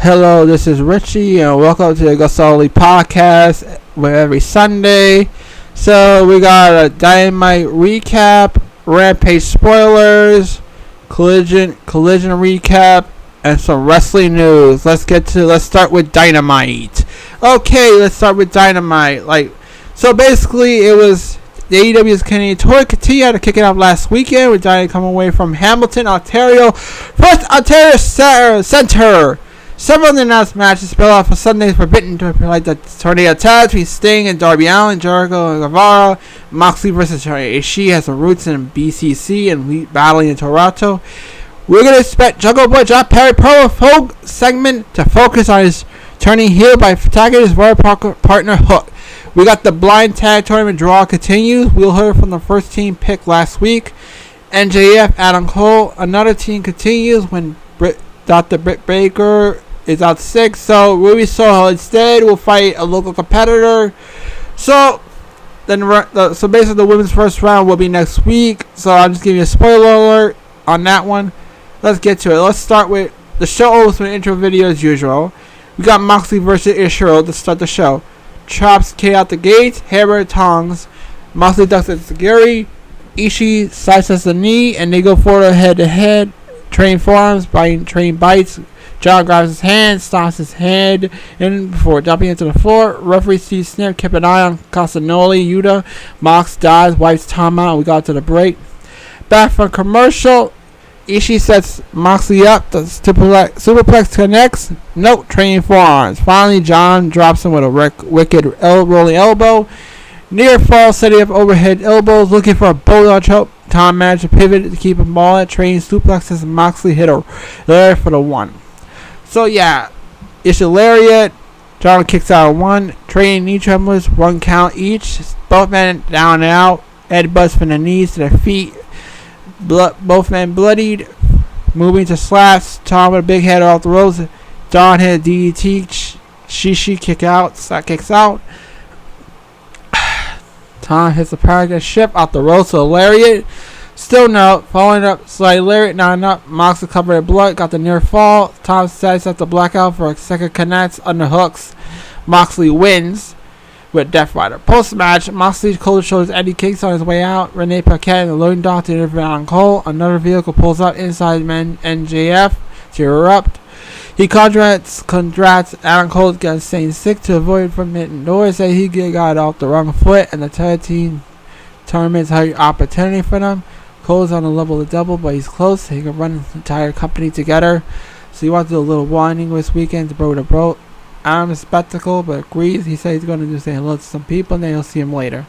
Hello, this is Richie, and welcome to the AgostoAllElite Podcast every Sunday. So we got a Dynamite recap, Rampage spoilers, collision recap, and some wrestling news. Let's start with Dynamite. Okay, let's start with Dynamite. So basically, it was the AEW'S Canadian tour continued to kick it off last weekend with Dynamite coming away from Hamilton, Ontario, first Ontario Centre. Several of the announced matches spelled out for Sunday's Forbidden Tour, like the Tornado Tag between Sting and Darby Allin, Jericho and Guevara, Moxley versus Ishii has some roots in BCC and battling in Toronto. We're going to expect Jungle Boy John Perry Pro Folk segment to focus on his turning heel by attacking his royal partner Hook. We got the blind tag tournament draw continues. We'll hear from the first team pick last week. NJF Adam Cole. Another team continues when Dr. Britt Baker is out sick, so Ruby Soho instead will fight a local competitor. So basically the women's first round will be next week. So I'm just giving you a spoiler alert on that one. Let's get to it. Let's start with the show opens with an intro video as usual. We got Moxley versus Ishiro to start the show. Chops K out the gate, hammer tongs. Moxley ducks into Gary. Ishii sidesteps the knee, and they go forward head to head. Train forearms, train bites. John grabs his hand, stomps his head in before dumping into the floor. Referee sees Snip, kept an eye on Castagnoli, Yuta. Mox dies, wipes Tom out, and we got to the break. Back from commercial, Ishii sets Moxley up. The superplex connects. Nope, training forearms. Finally, John drops him with a wicked rolling elbow. Near fall, setting up overhead elbows, looking for a bulldog choke. Tom managed to pivot to keep him ball at training suplexes, and Moxley hit a lariat for the one. So yeah, it's a lariat. John kicks out of one. Training knee tremblers, 1 count each. Both men down and out. Headbutts from the knees to the feet. Both men bloodied. Moving to slaps. Tom with a big header off the ropes. John hit a DDT. Shishi kicks out. Tom hits a paragon ship out the ropes to a lariat. Still no. Following up, slight lariat, not enough. Moxley covered in blood, got the near fall. Tom sets up the blackout for a second connects, underhooks. Moxley wins with Death Rider. Post-match, Moxley's cold shoulders Eddie kicks on his way out. Renee Paquette and the loading dock to intervene on Cole. Another vehicle pulls up inside NJF to erupt. He congrats Adam Cole getting staying sick to avoid from hitting doors. Say he got off the wrong foot, and the tag team tournament's a opportunity for them. Cole's on the level of double, but he's close. He can run the entire company together. So he wants to do a little whining this weekend to bro. I'm a spectacle, but agrees. He said he's going to say hello to some people, and then he'll see him later.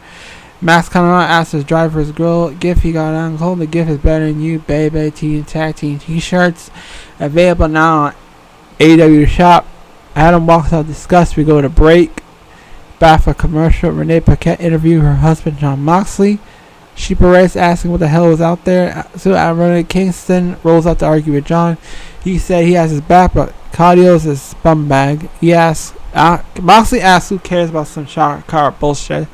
Max coming out asks his driver his grill gift he got on Cole. The gift is better than you, baby. Tag team t-shirts available now on AEW shop. Adam walks out disgust. We go to break. Back for commercial. Renee Paquette interview her husband John Moxley. She parades asking what the hell was out there. So Renee Kingston rolls out to argue with John. He said he has his back, but Cardio's his scumbag. He asks Moxley asks who cares about some car bullshit.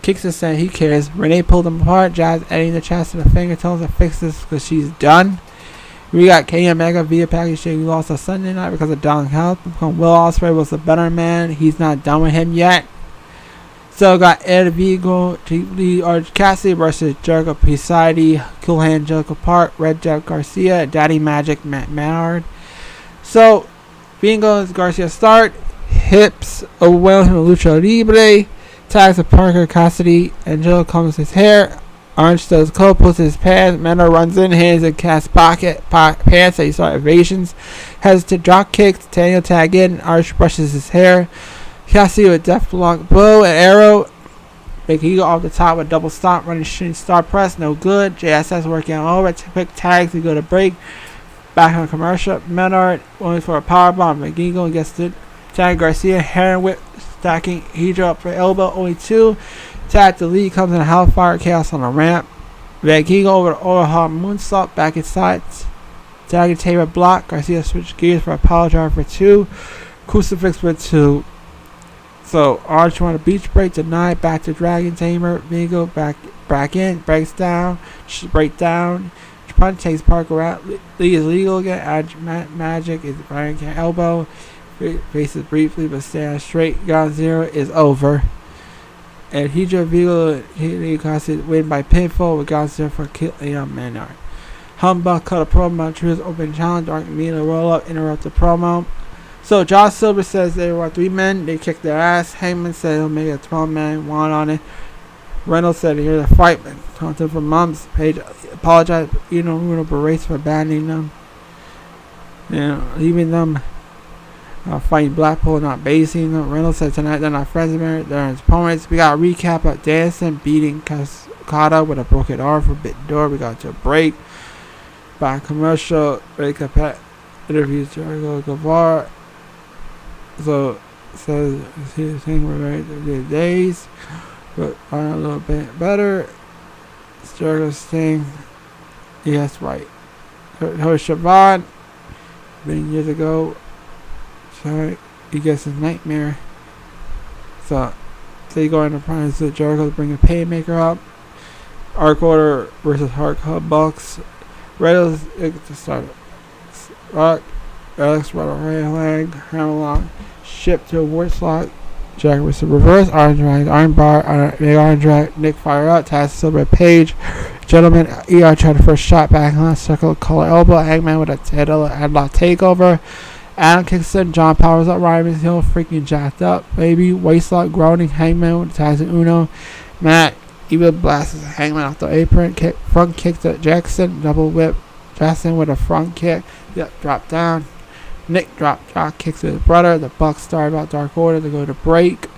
Kingston said he cares. Renee pulled him apart. Jazz Eddie in the chest and the finger tells her to fix this because she's done. We got Kenny Omega via package we lost on Sunday night because of Don Health. Will Ospreay was a better man. He's not done with him yet. So got Ed Vigo, Orange Cassidy versus Jericho Pisati, Cool Hand Jericho Park, Red Jeff Garcia, Daddy Magic Matt Mallard. So Vigo and Garcia start. Hips overwhelm him with Lucha Libre. Tags of Parker Cassidy. Angelo combs his hair. Orange does coat, puts his pants. Mano runs in, hands in Cass pocket pants. They start evasions. Heads to drop kicks. Daniel tag in. Orange brushes his hair. Cassidy with death block, bow and arrow. Big Eagle off the top with double stomp, running shooting star press, no good. JSS working on over. Quick tags, we go to break. Back on commercial. Menard only for a power bomb. Big Eagle gets the tag Garcia, Heron whip, stacking Hydra up for elbow, only 2. Tag the lead comes in a Hellfire Chaos on the ramp. Big Eagle over the overhaul moonsault, back inside. Tag Taylor block. Garcia switch gears for a power drive for 2. Crucifix for 2. So Arch on a beach break, denied, back to Dragon Tamer, Vigo back in, breaks down, break down, punch takes Parker out, Lee is legal again, Magic is Brian elbow, faces briefly but stands straight. Ground Zero is over. And Hydra Vigo and win by pinfall with Ground Zero for Leon Maynard. Humbug cut a promo on Truth's open challenge. Dark Mila roll up, interrupt the promo. So Josh Silver says they were 3 men. They kicked their ass. Hangman said he'll make a 12-man one on it. Reynolds said here's a fight, man. Taunted for months. Page apologized, Bruno berates for abandoning them. Leaving them. Fighting Blackpool, not basing them. Reynolds said tonight they're not friends anymore. They're his opponents. We got a recap of Danielson beating Cascada with a broken arm for Forbidden Door. We got to a break. By commercial. Ray Capet interviews Jericho Guevara. So says he's saying we're ready to do days. But are a little bit better. Jericho's thing. Yes, right. Host Siobhan. Many years ago. Sorry, he gets his nightmare. So they go into prime. So Jericho to bring a Paymaker up. Arc Order versus Hard Hub Bucks. Reynolds to start. Rock. Alex Rutter Leg. Hammerlock. Ship to a Ward Slot. Jack with the reverse Iron Drag, Iron Bar, Iron Drag, Nick fire out, Taz Silver Page, Gentleman, ER tried the first shot back on, circle, collar elbow, Hangman with a headlock takeover, Adam Kingston, John Powers up, Ryan Hill freaking jacked up, baby, waistlock, groaning, Hangman with Taz and Uno, Matt, Evil blasts Hangman off the apron, front kick to Jackson, double whip, Jackson with a front kick, drop down. Nick drop kicks to his brother. The Bucks start about Dark Order. They go to break.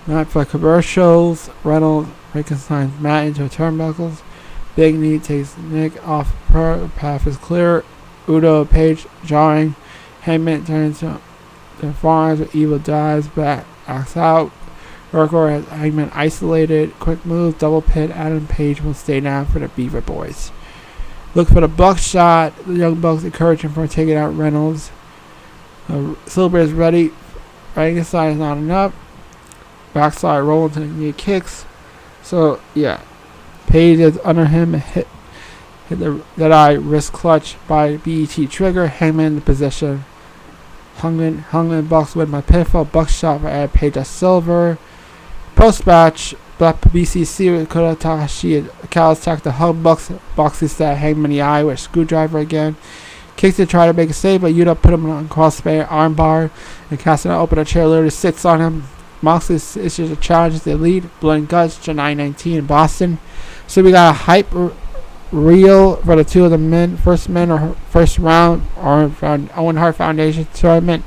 Not for commercials. Reynolds reconciles Matt into turnbuckles. Big Knee takes Nick off. Path is clear. Udo Page jarring. Heyman turns to the farms with Evil dives back. Acts out. Dark Order has Hangman isolated. Quick move. Double pin. Adam Page will stay down for the Beaver Boys. Look for the Buckshot. The Young Bucks encourage him for taking out Reynolds. Silver is ready. Right inside is not enough. Backside roll into the knee kicks. So, yeah. Page is under him and hit the Deadeye wrist clutch by BET trigger. Hangman in the position. Hangman Bucks win by pinfall. Buckshot for Ed Page at Silver. Post match. Black BCC with Kota Takahashi and Cal attack the Hug Bucks. Boxy stat Hangman in the eye with a screwdriver again. Kicks to try to make a save, but Yuta put him on crossbar armbar. And Cassidy open a chair, literally sits on him. Moxley issues a challenge to the Elite. Blood and Guts, July 19 in Boston. So we got a hype reel for the two of the men or first round or Owen Hart Foundation tournament.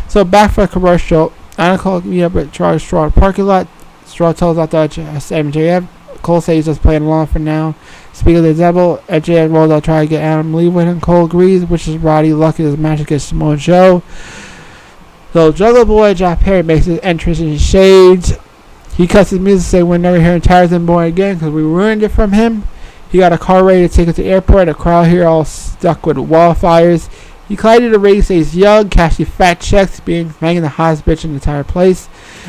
So back for a commercial. Anna meet up with Charles Straw in the parking lot. Straw tells out that MJF. Cole says he's just playing along for now. Speaking of the devil, MJF rolls out trying to get Adam to leave with him. Cole agrees, which is Roddy lucky his match against Samoa Joe. So Jungle Boy Jack Perry makes his entrance in shades. He cuts his music saying we're never hearing Tarzan Boy again because we ruined it from him. He got a car ready to take it to the airport. The crowd here all stuck with wildfires. He collided the ring, says young, cashing fat checks, banging the hottest bitch in the entire place.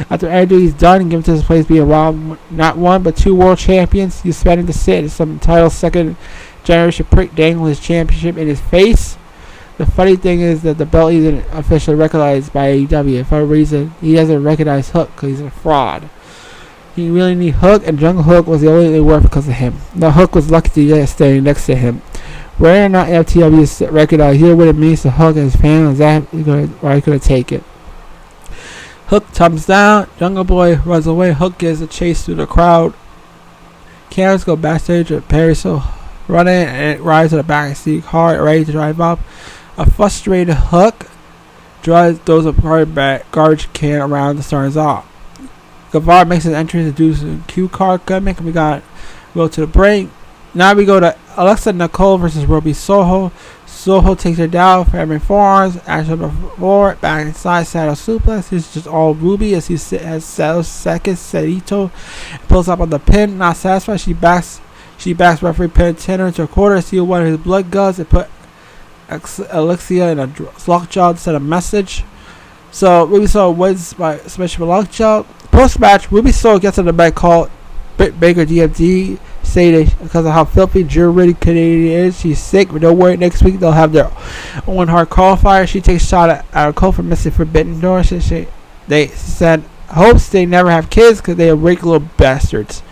After everything he's done and given to his place being wild, not one but 2 world champions, he's spending to sit in some title second generation prick dangle his championship in his face. The funny thing is that the belt isn't officially recognized by AEW. For a reason, he doesn't recognize Hook because he's a fraud. He really need Hook, and Jungle Hook was the only thing worth because of him. The Hook was lucky to get standing next to him. Whether or not FTW is recognized here what it means to Hook and his fans, that why he could take it. Hook thumbs down, Jungle Boy runs away, Hook gives a chase through the crowd. Cameras go backstage with Perry so running and rides to the back seat car, ready to drive up. A frustrated Hook throws a garbage can around the stars off. Guevara makes his entrance to do some cue card gimmick. We got go to the break. Now we go to Alexa Nicole versus Ruby Soho. Soho takes her down for having forearms. Action on the floor. Back inside. Saddle suplex. This is just all Ruby as he has Saddle second. Sedito pulls up on the pin. Not satisfied. She backs referee Penn Tanner into a quarter. See one of his blood guts and put Alexia in a lockjaw to send a message. So Ruby Soho wins by submission with lockjaw. Post match, Ruby Soho gets on the back call. Baker DMD say that because of how filthy Drew Canadian is, she's sick, but don't worry, next week they'll have their own hard qualifier. She takes a shot at Cole for missing Forbidden Door. They said hopes they never have kids because they are weak little bastards.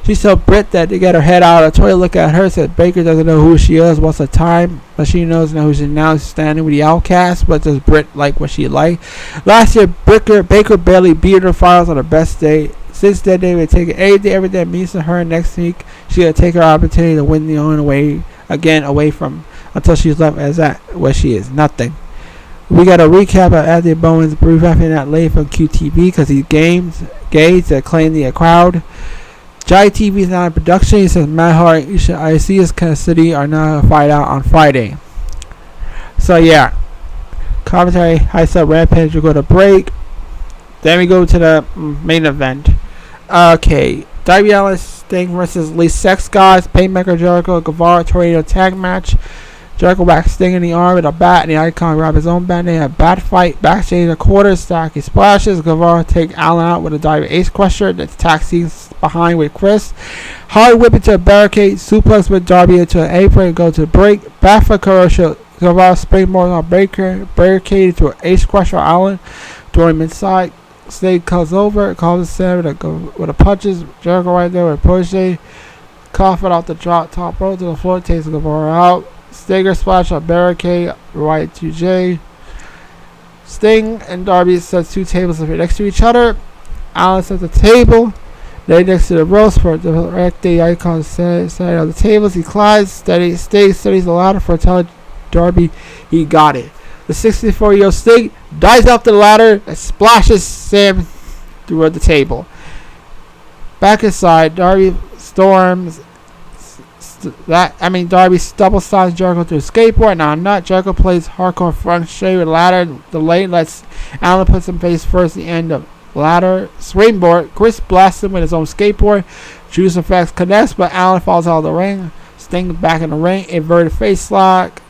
She told Britt that to get her head out of the toilet, look at her, said Baker doesn't know who she is, what's the time, but she knows now who she now standing with the outcast, but does Britt like what she like? Last year, Baker barely beat her finals on her best day. Since then, they would take everything that means to her. Next week, she's going to take her opportunity to win the own away from, until she's left as that, where she is, nothing. We got a recap of Anthony Bowens briefing that late from QTV because he gauged to claim the crowd. Jai TV is not in production. He says Matt Hart, I see his Kansas City are now fight out on Friday. So yeah, commentary, high sub Rampage. We go to break. Then we go to the main event. Okay, Darby Allin Sting versus Lee Sex Gods, Painmaker Jericho, Guevara Tornado tag match. Jericho whacks Sting in the arm with a bat, and the Icon grab his own bat. They have a bat fight. Backstage, a quarter stack. He splashes. Guevara take Allin out with a diving ace crusher. The taxi behind with Chris. Hard whip into a barricade. Suplex with Darby into an apron. Go to break. Bat for Kuroshi. Guevara springboard on Baker. Barricade into an ace crusher. Allin throwing him inside. Sting comes over. Calls him with a punches. Jericho right there with a push. Cough it off the top rope to the floor. Takes Guevara out. Stinger splash on barricade, right to Jay. Sting and Darby sets two tables next to each other. Allin sets the table. They next to the ropes for the direct the Icon side on the tables. He climbs, Sting studies the ladder for telling Darby he got it. The 64-year-old Sting dives off the ladder and splashes Sam through the table. Back inside, Darby storms. Darby double slides Jericho through a skateboard. Now nut. Jericho plays hardcore front straight with ladder. The lane lets Allin put some face first. The end of ladder springboard. Chris blasts him with his own skateboard. Juice effects connects, but Allin falls out of the ring. Sting back in the ring. Inverted face lock.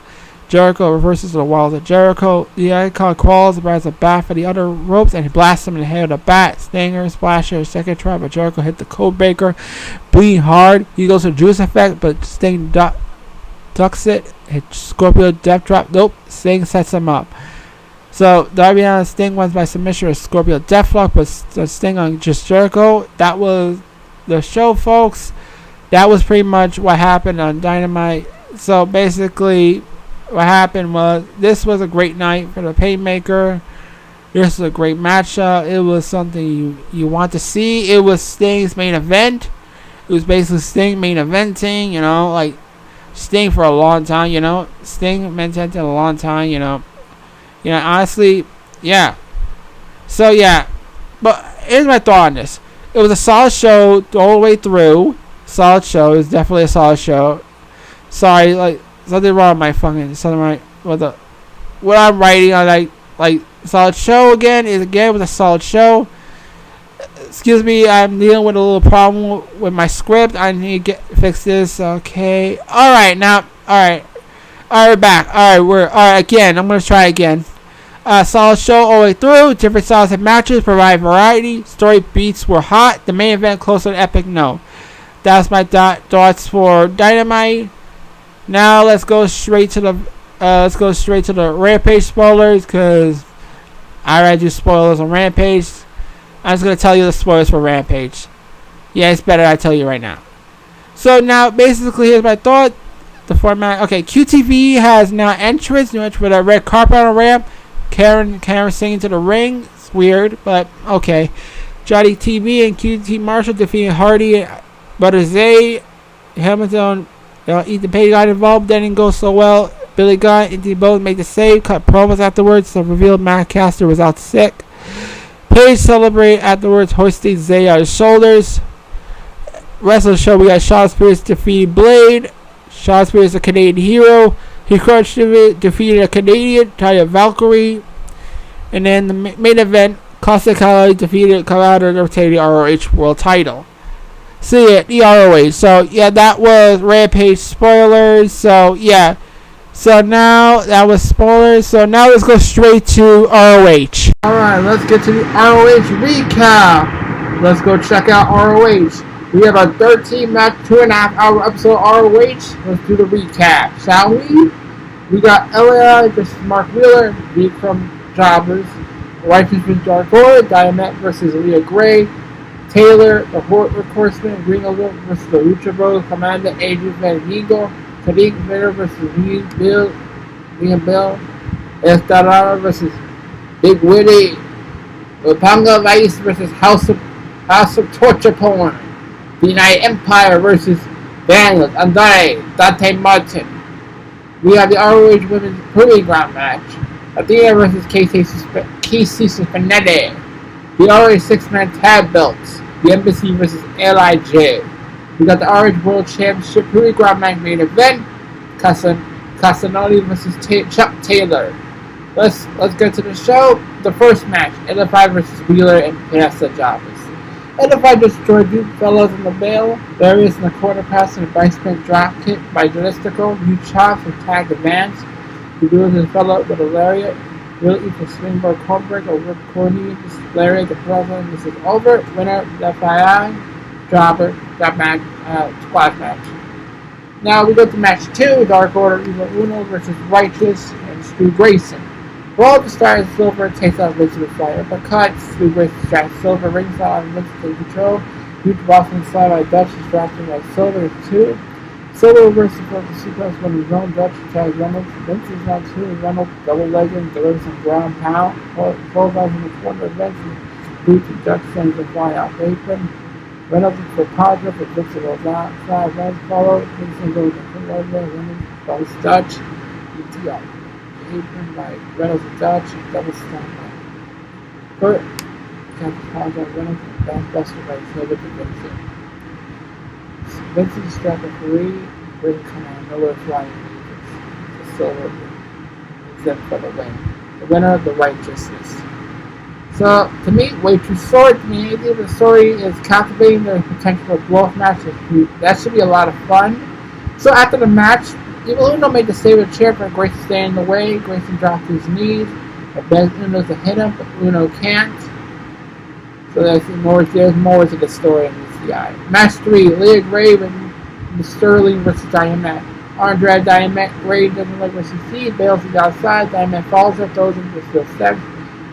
Jericho reverses to the walls of Jericho. The Icon crawls, grabs a bat for the other ropes, and he blasts him in the head with a bat. Stinger, Splasher, second trap, but Jericho hit the code breaker. Bleeding hard. He goes to juice effect, but Sting ducks it. Hit Scorpio death drop. Nope. Sting sets him up. So Darby Allin Sting wins by submission with Scorpio deathlock, but Sting on just Jericho. That was the show, folks. That was pretty much what happened on Dynamite. So basically, what happened was this was a great night for the Painmaker. This was a great matchup. It was something you want to see. It was Sting's main event. It was basically Sting main eventing, like Sting for a long time, Sting main eventing a long time, honestly, yeah. So yeah, but here's my thought on this. It was a solid show all the way through. Solid show. It was definitely a solid show. Sorry, like something wrong with my fucking something right with the what I'm writing on like solid show again was a solid show. Excuse me, I'm dealing with a little problem with my script. I need to fix this. Okay. Alright, alright, we're back. Alright, again. I'm gonna try again. Solid show all the way through. Different styles of matches provide variety. Story beats were hot. The main event closer to epic. No. That's my thoughts for Dynamite. Now let's go straight to the Rampage spoilers, because I already do spoilers on Rampage. I'm just gonna tell you the spoilers for Rampage. Yeah, it's better I tell you right now. So now basically here's my thought. The format. Okay, QTV has now entrance. New entrance with a red carpet on a ramp. Karen singing to the ring. It's weird, but okay. Johnny TV and QT Marshall defeating Hardy, Butter Zay, Hamilton. Ethan Page got involved. Then didn't go so well. Billy Gunn and Ethan both made the save. Cut promos afterwards. So revealed Matt Caster was out sick. Page celebrate afterwards, hoisting Zay on his shoulders. Rest of the show, we got Shawn Spears defeating Blade. Shawn Spears, a Canadian hero. He crushed it, defeated a Canadian, Taya Valkyrie. And then the main event, Costa Kali defeated Colorado to retain the ROH World Title. So yeah, the ROH. So yeah, that was Rampage spoilers. So yeah. So now that was spoilers. So now let's go straight to ROH. Alright, let's get to the ROH recap. Let's go check out ROH. We have our 13-match, 2.5-hour episode of ROH. Let's do the recap, shall we? We got LAI versus Mark Wheeler, beat from Jobbers. Righteous versus Dark Order, Diamond versus Leah Gray. Taylor, the Horseman, Green Eagle versus the Lucha Bros, Commander Adrian Van Eagle. Tariq Vader versus Liam Bill. Estarada versus Big Witty. Lupanga Vice versus House of Torture Porn. The United Empire versus Daniels, Andrade, Dante Martin. We have the ROH Women's Proving Ground match. Athena versus Casey Cincinnati. The ROH 6-man tag belts. The Embassy versus LIJ. We got the ROH World Championship Proving Ground match main event. Casanoli versus Chuck Taylor. Let's get to the show. The first match, NFI versus Wheeler and Pasta Jobbers. NFI destroyed Duke Fellows in the bail. Darius in the quarter pass and a vice spin drop kick by Jalistico. New chops and tag advance. He deals his fellow with a lariat. Will eats a springboard cornbreak over Corny. This lariat, the president. This is over. Winner, FII. Jobber. That match, squash match. Now we go to match 2. Dark Order, Evil Uno versus Righteous and Stu Grayson. Roll the Star Silver takes out Vince with fire, but cut. Stu Grayson strikes Silver, ringside on Vince to control. Huge Boston slide by Dutch, distracting by Silver 2. Silver reverses the suplex when his own Dutch tags Reynolds. Vince is now 2. Reynolds double legging, delivers some ground pound. Pulls out in the corner of Vince and boots and Dutch sends the fly out apron. Reynolds is for positive, but Vince goes outside. Vince follows. Vince goes into the Reynolds goes Dutch. ET apron by Reynolds and Dutch, double slam by Burt. Captain Conrad Reynolds and back buster by Silver to Vincent. Vincent struck a 3, Green command, nowhere flying to Silver is in for the win. The winner of the Righteousness. So, to me, way too short. To me, the story is captivating. There's potential for blow-off match. That should be a lot of fun. So, after the match, Evil Uno made the save with a chair for Grayson to stay in the way. Grayson dropped to his knees. It begs Uno to hit him, but Uno can't. So there's more to the story in this guy. Match 3, Leah Gray and Sterling versus Diamond. Andre Diamond, Gray doesn't like what she sees, bails to the outside. Diamond falls her, throws him to the steps.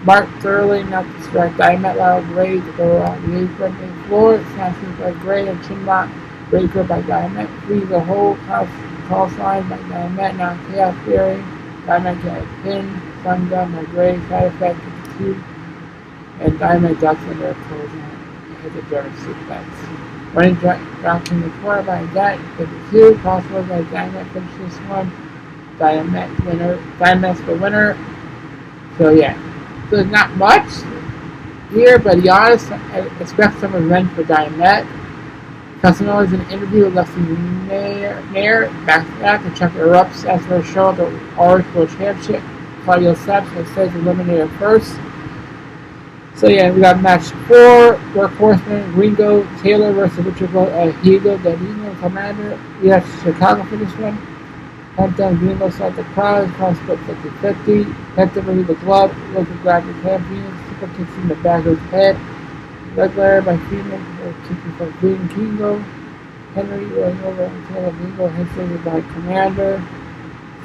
Mark Sterling not to strike Diamond, allows Gray to go out the apron and floor. Snatches by Gray and chinlock. Breaker by Diamond. Frees the whole house. Call sign by Diamond, now Chaos Theory. Diamond gets pinned, sun gun by Gray, side effect to the 2. And Diamond ducks in their closing and hits a German suplex. Running drop in the corner by that, 52. Possible by Diamond finishes one. Diamond's the winner. So yeah. So there's not much here, but to be honest, I expect some revenge for Diamond. Casanova is in an interview with Leslie Nair, back to Chuck erupts as for a show at the ROH World Championship. Claudio Saps says eliminated first. So yeah, we got match 4, Dark Horseman, Ringo, Taylor versus Richard Hugo, Danilo, Commander. We have Chicago for this one. Penta and Greenlow start the crowd split 50-50. Penta removed the glove, local grab the champion, super kicks in the back of his head. Leg Larry by Freeman, kicking from Green Kingo. Henry rolling over on Taylor Bingo, head by Commander.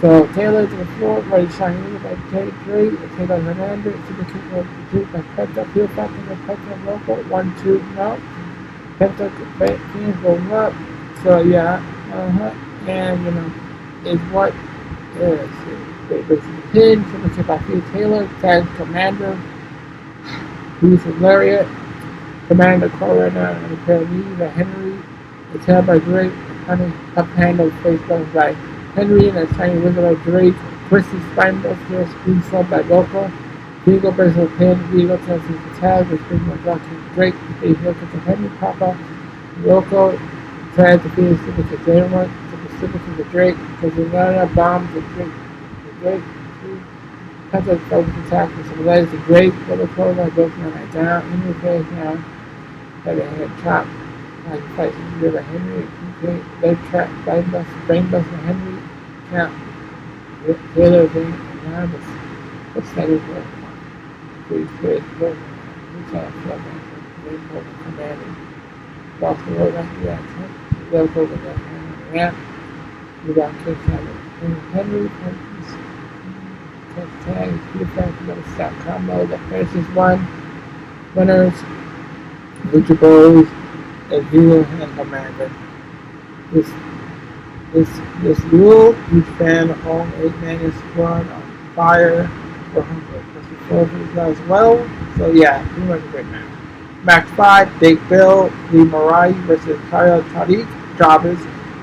So Taylor to the floor, ready shining by Taylor Hernandez, super kick over the Duke by Penta, field factor by Penta local, 1-2, no. Penta Phoenix going up. So yeah, and you know, is what is they basically pin, super kick by Taylor, tags Commander, who's a lariat. Commander Colorado and a pair of knees by Henry. It's held by Drake. Up handle face buttons by Henry and a tiny wizard by Drake. Twisted spine buster, screen sub by Local. Vigo breaks a pin. Vigo tells him to tag. Which brings my block to Drake. They look at the Henry pop up. Local tag to Phoenix with the Draymond. To the Pacific to the Drake. Because there's not enough bombs to Drake. Penta focus attack with some legs to Drake. Double close by both men right down. Henry face now. Had a head chop. Like fights with by Henry. Leg trap, brain bust by Henry. Count. Taylor thing. Now what's that is what? Pretty good. We can't feel that. They pull the Commander. Cross the road after that. Left over that ramp. We got kick Henry. Henry touch tag. Peter Frank another stop combo that finishes one. Winners. Lucha Bros and Hero and Commander. This rule, huge fan of home 8-man squad on fire for as well. So yeah, pretty much a great match. Match 5, Big Bill, Lee Mariah versus Kyle Tariq, Jobbers.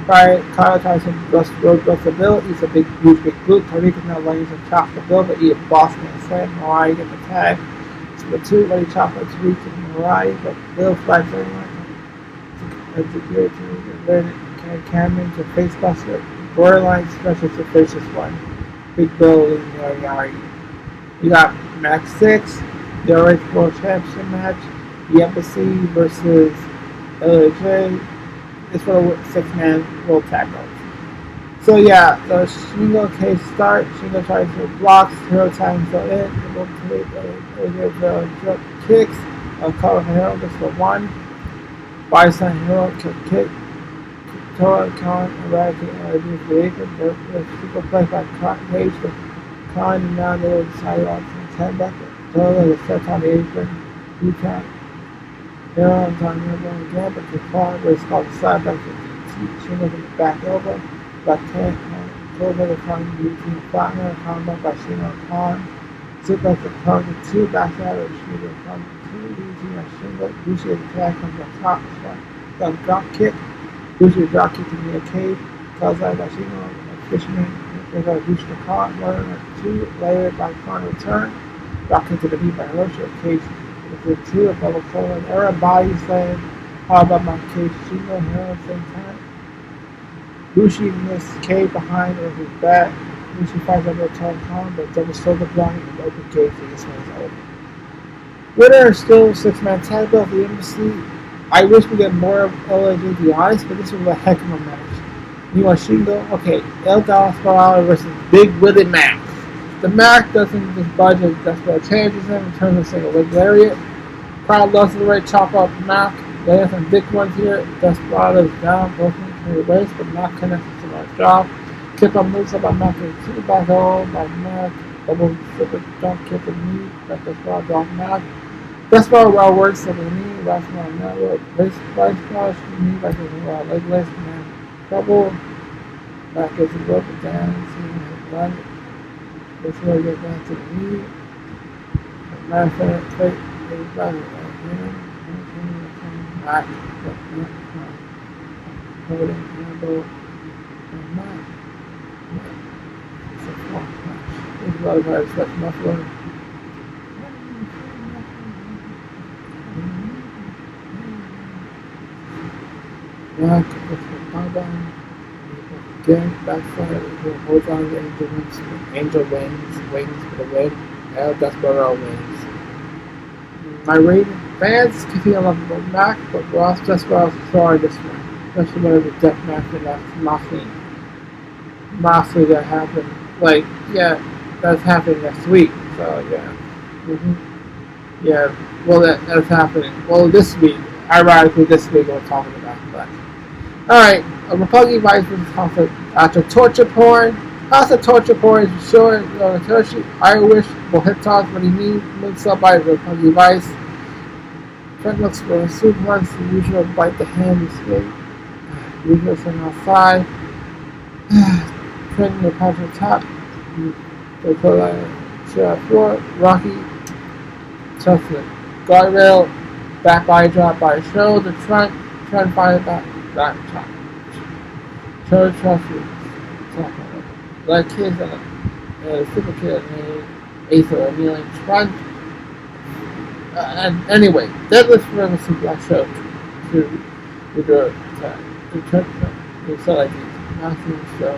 Kyle Tariq Buster Bill. He's a huge big boot. Tariq is now laying some chops to Bill, but he a boss man slam. Mariah gets the tag. So the two ready chop to Tariq and Mariah, but Bill flags everyone. Security and learn Cameron to face buster. Borderline special to face this one. Big Bill and Yari. We got match 6, the Orange World Championship match. The Embassy versus LJ. It's for the 6-man World Tag Belts. So yeah, the Shingo cage start. Shingo tries to block. Hero times go in. The drop kicks. Color Hero gets for 1. Bison Hero kick. Toa Khan eradicate LJ for the apron. The super play by Cage. Khan and now they will decide on the 10 bucket. Toa is set on the apron. U-Town. Hero and Tony going again, but the corner was called the side back to Shingo from the back elbow. Back 10, Toba the Khan using flatner combo by Shingo Khan. Super the Khan to 2 back out of Shingo Khan to 2, using a Shingo. Bushi attack on the top shot. Then drop kick. Bushi drop kick to the cave. Kazai by Shingo, a fisherman. They got Bushi the Khan, 1 and 2, layered by Khan return. Drop kick to the knee by Hiroshi, cage. With 2 of double colon error body slam. How about my cage? Shingo Hero at the same time. Bushi missed K behind with his back. Bushi fights over Tom Khan, but double shoulder block and open cage for this one's over. Winner is still 6-man tag belt for the Embassy. I wish we get more of LAJ to be honest, but this was a heck of a match. You want Shingo? Okay, El Desperado versus Big Willie Max. The Mac doesn't just budge as Desperado changes him in terms of single leg lariat. Crowd loves the right chop up Mac. They have some big ones here. Desperado is down, both in the waist, but Mac connects to my drop. Kick up moves up by Mac and 2 back hole by Mac. Double super jump kick and knee. Back Desperado drop Mac. Desperado well works over the knee. Last one network. Waist splash knee back to the leg lace. Man, trouble. Mac gets it broken down. Seeing him run. Before we get back to the knee, matter of fact, plate is back again. Back, holding elbow, and not. It's a flop match. This is a lot of guys that's muffler. Back, with the power down. Again, backfire, holds on to Angel wins. Angel wins for the win. El Desperado wins. My rating fans continue to love the Mac, but Ross Desperado's sorry this one. Especially when it was a death match and that's mostly that happened. Like, yeah, that's happening next week. So, yeah. Yeah, well, that's happening. Well, this week. Ironically, this week we're talking about. But, alright. A Republican Vice versus House of after torture porn. House of torture porn is sure Irish will hit toss when he moves up by Republican Vice. Trent looks for a suplex, the usual bite the hand escape. Usual from outside. Trent in the punch on top. They put a floor. Rocky touches the guardrail. Back body drop by shoulder. Trent finds back chop. Church Trophy. Like kids and a super kid named Aether kneeling front. And anyway, deadlift for the super show to the attack. The church it's like these nothing show.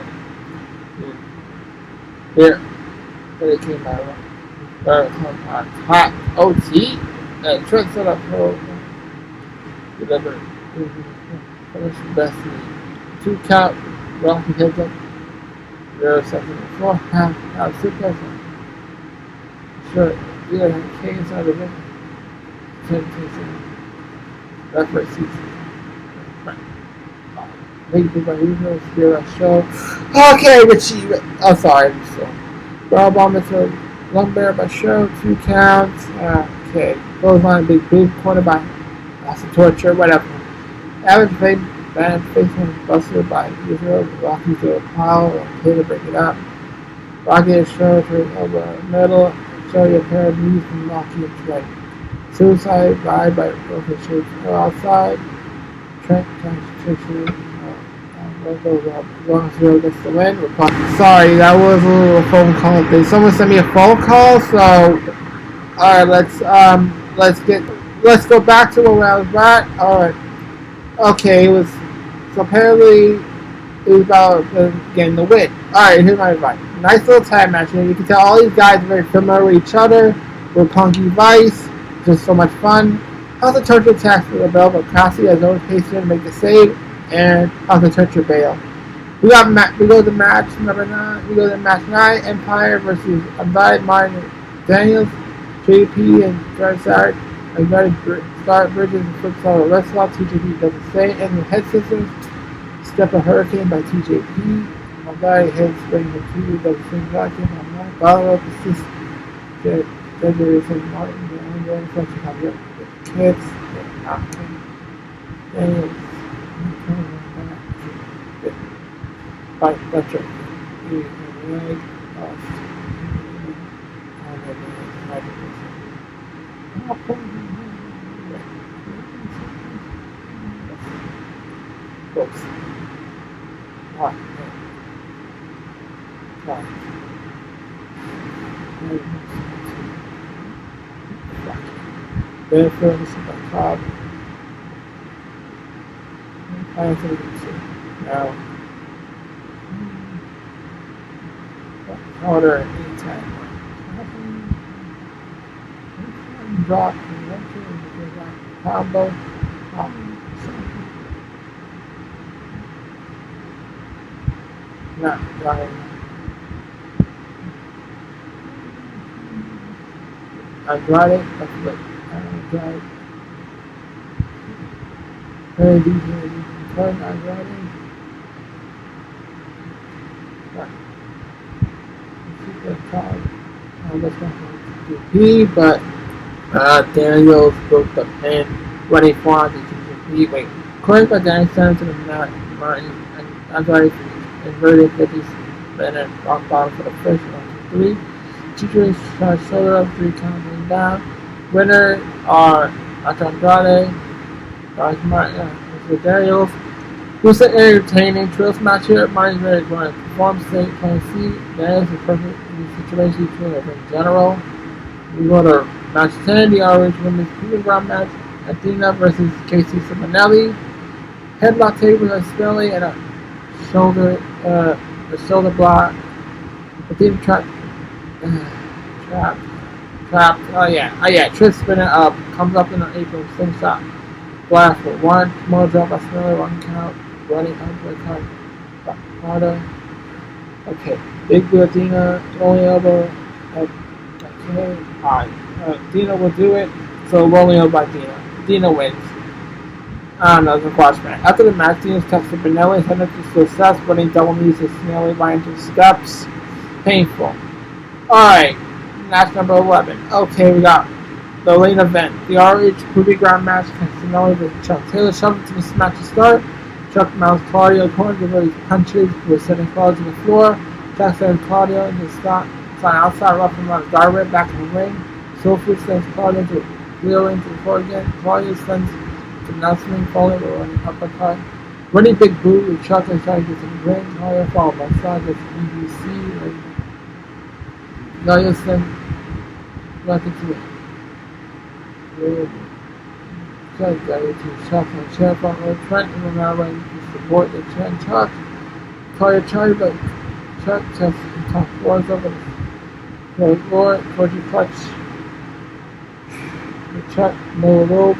Here. But it came out of hot OT and Trent set up for deliver finish the best lead. 2 count, Rocky heads up, 0 seconds before, half suplex. Sure, either have K inside the ring. 10 seconds. Referee sees Big Big Usual, Spirit Show. Okay, Richie. Oh, sorry. So, Raw Bomb is a Lumber by Show. 2 counts. Okay. Goes on Big Boot. Corner by Awesome Torture. Whatever. Average Face. Band Faceman Buster by Usual. Rocky to a pile. Okay to break it up. Rocky is Show to elbow middle. Show your pair of knees from Rocky and right. Suicide Ride by Rocky Show outside. Trent Constitution. Long zero gets the win. Sorry, that was a little phone call thing. Someone sent me a phone call, so alright, let's go back to where I was at. Alright. Okay, so apparently it was about getting the win. Alright, here's my advice. Nice little tag match here. You can tell all these guys are very familiar with each other. With Punky Vice. Just so much fun. House of Torture attacks for the bell, but Cassie has always patient to make the save. And House of Torture bail. We go to match number 9. We go to match 9. Empire versus Undivided Mind and Daniels, JP and Jared Sarek. Undivided start Bridges and flips out a wrestler. TJP does the same. And the Head Sisters step a Hurricane by TJP. Undivided Head Spring and TV does the same vacuum. Battle of the System. Judges and Martin. The ongoing function of the kids. Daniels. Right, that's right. Leg off. Books. Right. Therefore, this is my card. I think now. Order anytime. Drop combo. Not dying. I got it. Very deep. I got it. But Daniels broke the pin when he fought the TJP. Wait, according to Danielson to the Martin and Andrade inverted 50-minute rock bottom for the first 1, 2, 3. TJP shot shoulder up 3 counting down. Winner are Andrade, Martin, and Daniels. It was an entertaining trios match here. Martin's very going to perform state playing C. Daniels is perfect in the situation between them in general. We go to match 10, the RH Women's Proving Ground match. Athena versus Casey Simonelli. Headlock table by Spinelli and a shoulder block. Athena trapped. Oh yeah. Trish spinning up, comes up in an apron, slingshot. Blast for 1. Small drop by Spinelli, 1 count. Running uppercut. Harder. Okay. Big Blue Athena, rolling elbow. Okay. Alright. Dina will do it. So rolling elbow by Dina. Dina wins. I don't know, it's a quash match. After the match, Dina's texted Benelli, sent it to success, running double knees to Spinelli by into steps. Painful. Alright. Match number 11. Okay, we got the lane event. The RH Proving Ground match. Spinelli with Chuck Taylor shoved to this match to start. Chuck mounts Claudio according to these punches with sending Claudio to the floor. Chuck sends Claudio in the slot outside rough and runs guardrail back in the ring. Soulfood sends Claudio to wheeling to the floor again. Claudio sends to Nelson falling with running uppercut. Running big boot with Chuck and trying to get to the ring. Claudio followed by side with EBC. Claudio sends nothing to it. Chuck got it to Chuck and Champ on the Trent and now running to support the Trent Chuck. Claudio charged but Chuck just and top floors over the floor towards the clutch. The Chuck no rope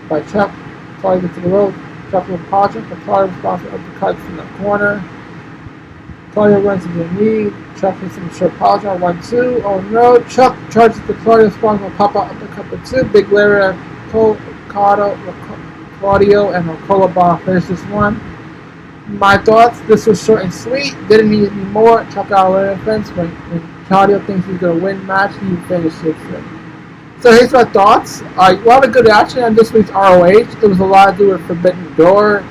by Chuck. Claudio gets to the rope. Chuck will pause it, but Claudio responds to uppercuts in the corner. Claudio runs to the knee. Chuck hits some short pause on 1-2. Oh no! Chuck charges the Claudio responds to pop out uppercut for 2. Big Larry Claudio and Colabah finish this one. my thoughts. This was short and sweet. Didn't need any more. Check out our events. When Claudio thinks he's going to win the match, he finishes it. So here's my thoughts. A lot of good action on this week's ROH. There was a lot to do with Forbidden Door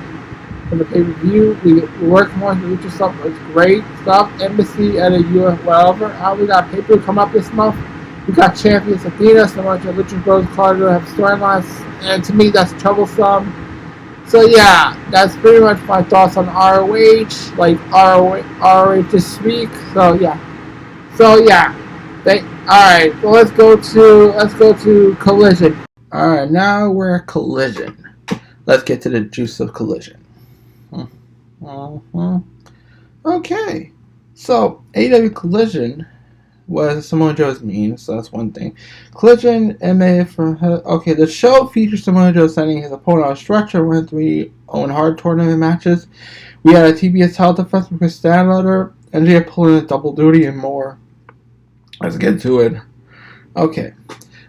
for the pay-per-view. We worked more to reach stuff. It was great stuff. Embassy at a US, whatever. How we got pay-per-view come up this month. We got Champions Athena, so much of Lucha Bros, Claudio have storylines, and to me that's troublesome. So yeah, that's pretty much my thoughts on ROH, like ROH this week. So yeah. Alright, well let's go to Collision. Alright, now we're at Collision. Let's get to the juice of Collision. Okay. So AEW Collision was Samoa Joe's mean, so that's one thing. Collision MA from the show features Samoa Joe sending his opponent on a stretcher, winning 3 Owen Hart tournament matches. We had a TBS title defense with Chris Stanley, NJPW pulling a double duty, and more. Let's get to it. Okay,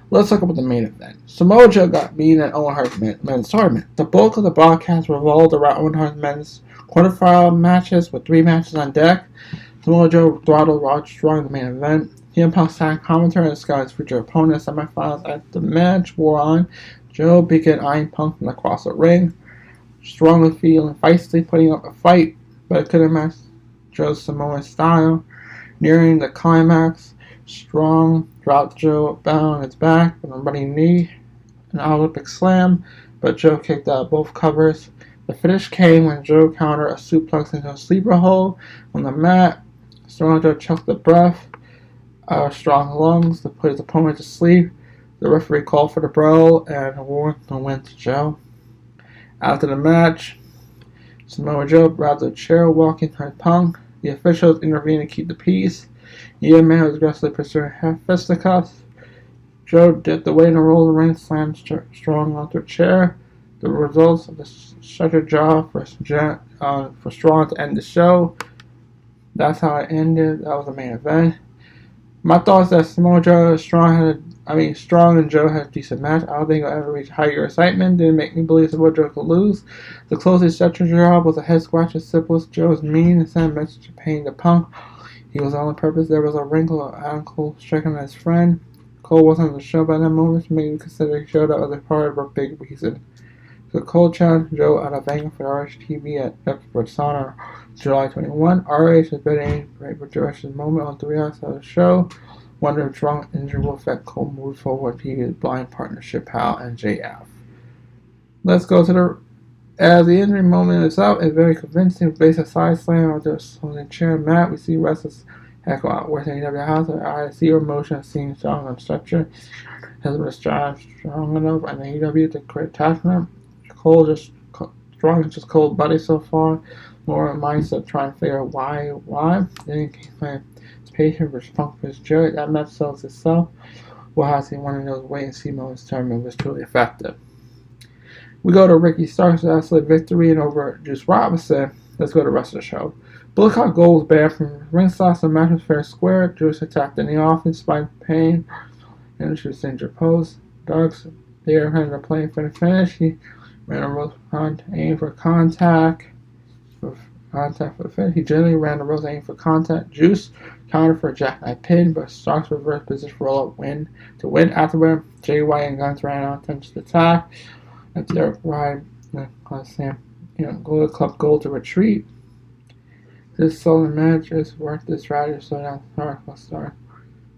let's talk about the main event. Samoa Joe got beaten at Owen Hart's men's tournament. The bulk of the broadcast revolved around Owen Hart's men's quarterfinal matches, with 3 matches on deck. Samoa Joe throttled Rod Strong in the main event. CM Punk sat commentary and discussed his future opponent. Semifinals as the match wore on. Joe began eyeing Punk from across the ring. Strong was feeling feisty, putting up a fight, but it couldn't match Joe's Samoan style. Nearing the climax, Strong dropped Joe down on his back with a running knee, an Olympic slam, but Joe kicked out both covers. The finish came when Joe countered a suplex into a sleeper hold on the mat. Strong Joe choked the breath out of Strong's lungs to put his opponent to sleep. The referee called for the brawl and awarded the win to Joe. After the match, Samoa Joe grabbed a chair, walking toward Punk. The officials intervened to keep the peace. The man was aggressively pursuing half fisticuffs. Joe dipped away and rolled the ring, slammed Strong onto a chair. The results of the stretcher jaw for Strong to end the show. That's how it ended. That was the main event. My thoughts that Samoa Joe, Strong and Joe had a decent match. I don't think I'll ever reach higher excitement. Didn't make me believe Samoa Joe could lose. The closest stretcher job was a head scratch as simple as Joe's mean and sent a message of pain to Punk. He was on purpose. There was a wrinkle of Adam Cole striking at his friend. Cole wasn't on the show by that moment, which made me consider he showed up as a part of a big reason. So Cole challenged Joe out of anger for RH TV at Experts on July 21. RH has been aiming for Josh's moment on 3 hours of the show. Wonder if Strong injury will affect Cole moves forward. TV's blind partnership, Hal and JF. Let's go to as the injury moment is up, it's very convincing. Based a side slam out there on the chair mat, we see wrestlers heckle out worth AEW house. I see her motion of seeing Strong on stretcher. Has been strong enough and AEW to create attachment. Strong is just cold buddy so far. More mindset trying to figure out why. Then my patient versus Punk versus Joe. That match sells itself. We'll have to see one of those wait and see moments tournament was truly effective. We go to Ricky Starks' absolute victory and over Juice Robinson. Let's go to the rest of the show. Bullet Club Gold was banned from ringside, so the match was fair square. Juice attacked in the offense despite pain. And she was injured pose. Darks there had a play for the finish. He ran a rope aim for contact. For the finish. He generally ran the rope aim for contact. Juice countered for a jackknife pin, but Starks reversed position roll up win to win. Afterward, Jay White and Guns ran out attempted to attack. That's Derek Ryan, Bullet Club Gold to retreat. This solo match is worth the strategy, so down the start.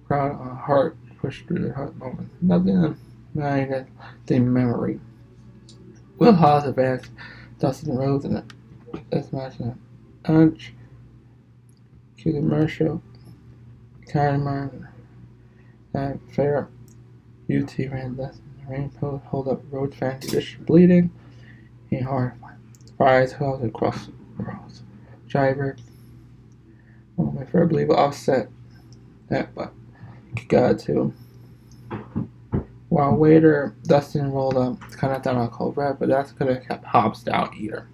Crowd on Hart pushed through the Hart moment. Nothing that the memory. Will Hobbs advanced Dustin Rhodes in this match in a punch. Cutie Marshall, Kyrie and fair UT ran this. Rainbow hold up Road fan condition bleeding. He hard fires held across the roads. Driver. Well, my fair believer offset that, but got to. While Wader, Dustin rolled up, kind of down on cold red, but that's could have kept Hobbs down either.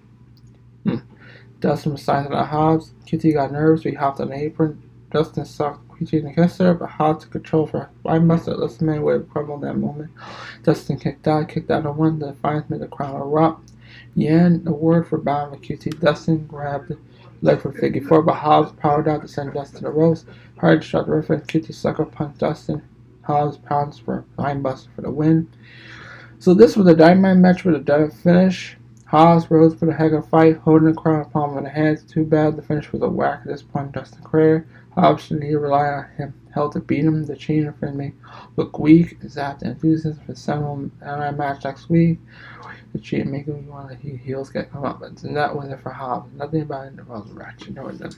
Dustin was signing out Hobbs. QT got nervous, so he hopped on the apron. Dustin sucked QT in the kisser, but Hobbs took control for I must have listened man would have crumbled that moment. Dustin kicked out on one. The Defiance made the crowd erupt. Yan award for bound with QT. Dustin grabbed the leg for figure 4, but Hobbs powered out to send Dustin to the ropes. Hard struck the reference. QT sucker punched Dustin. Hobbs pounds for Mindbuster for the win. So this was a Dynamite match with a done finish. Hobbs rose for the heck of a fight, holding the crown palm in the hands. Too bad the finish was a whack at this point. Dustin Craig. Hobbs should need to rely on him held to beat him. The chain of friend may look weak. Is that the enthusiasm for several match next week? The chain make him want to heels get comeuppance, and that was it for Hobbs. Nothing about it was ratchet, no them.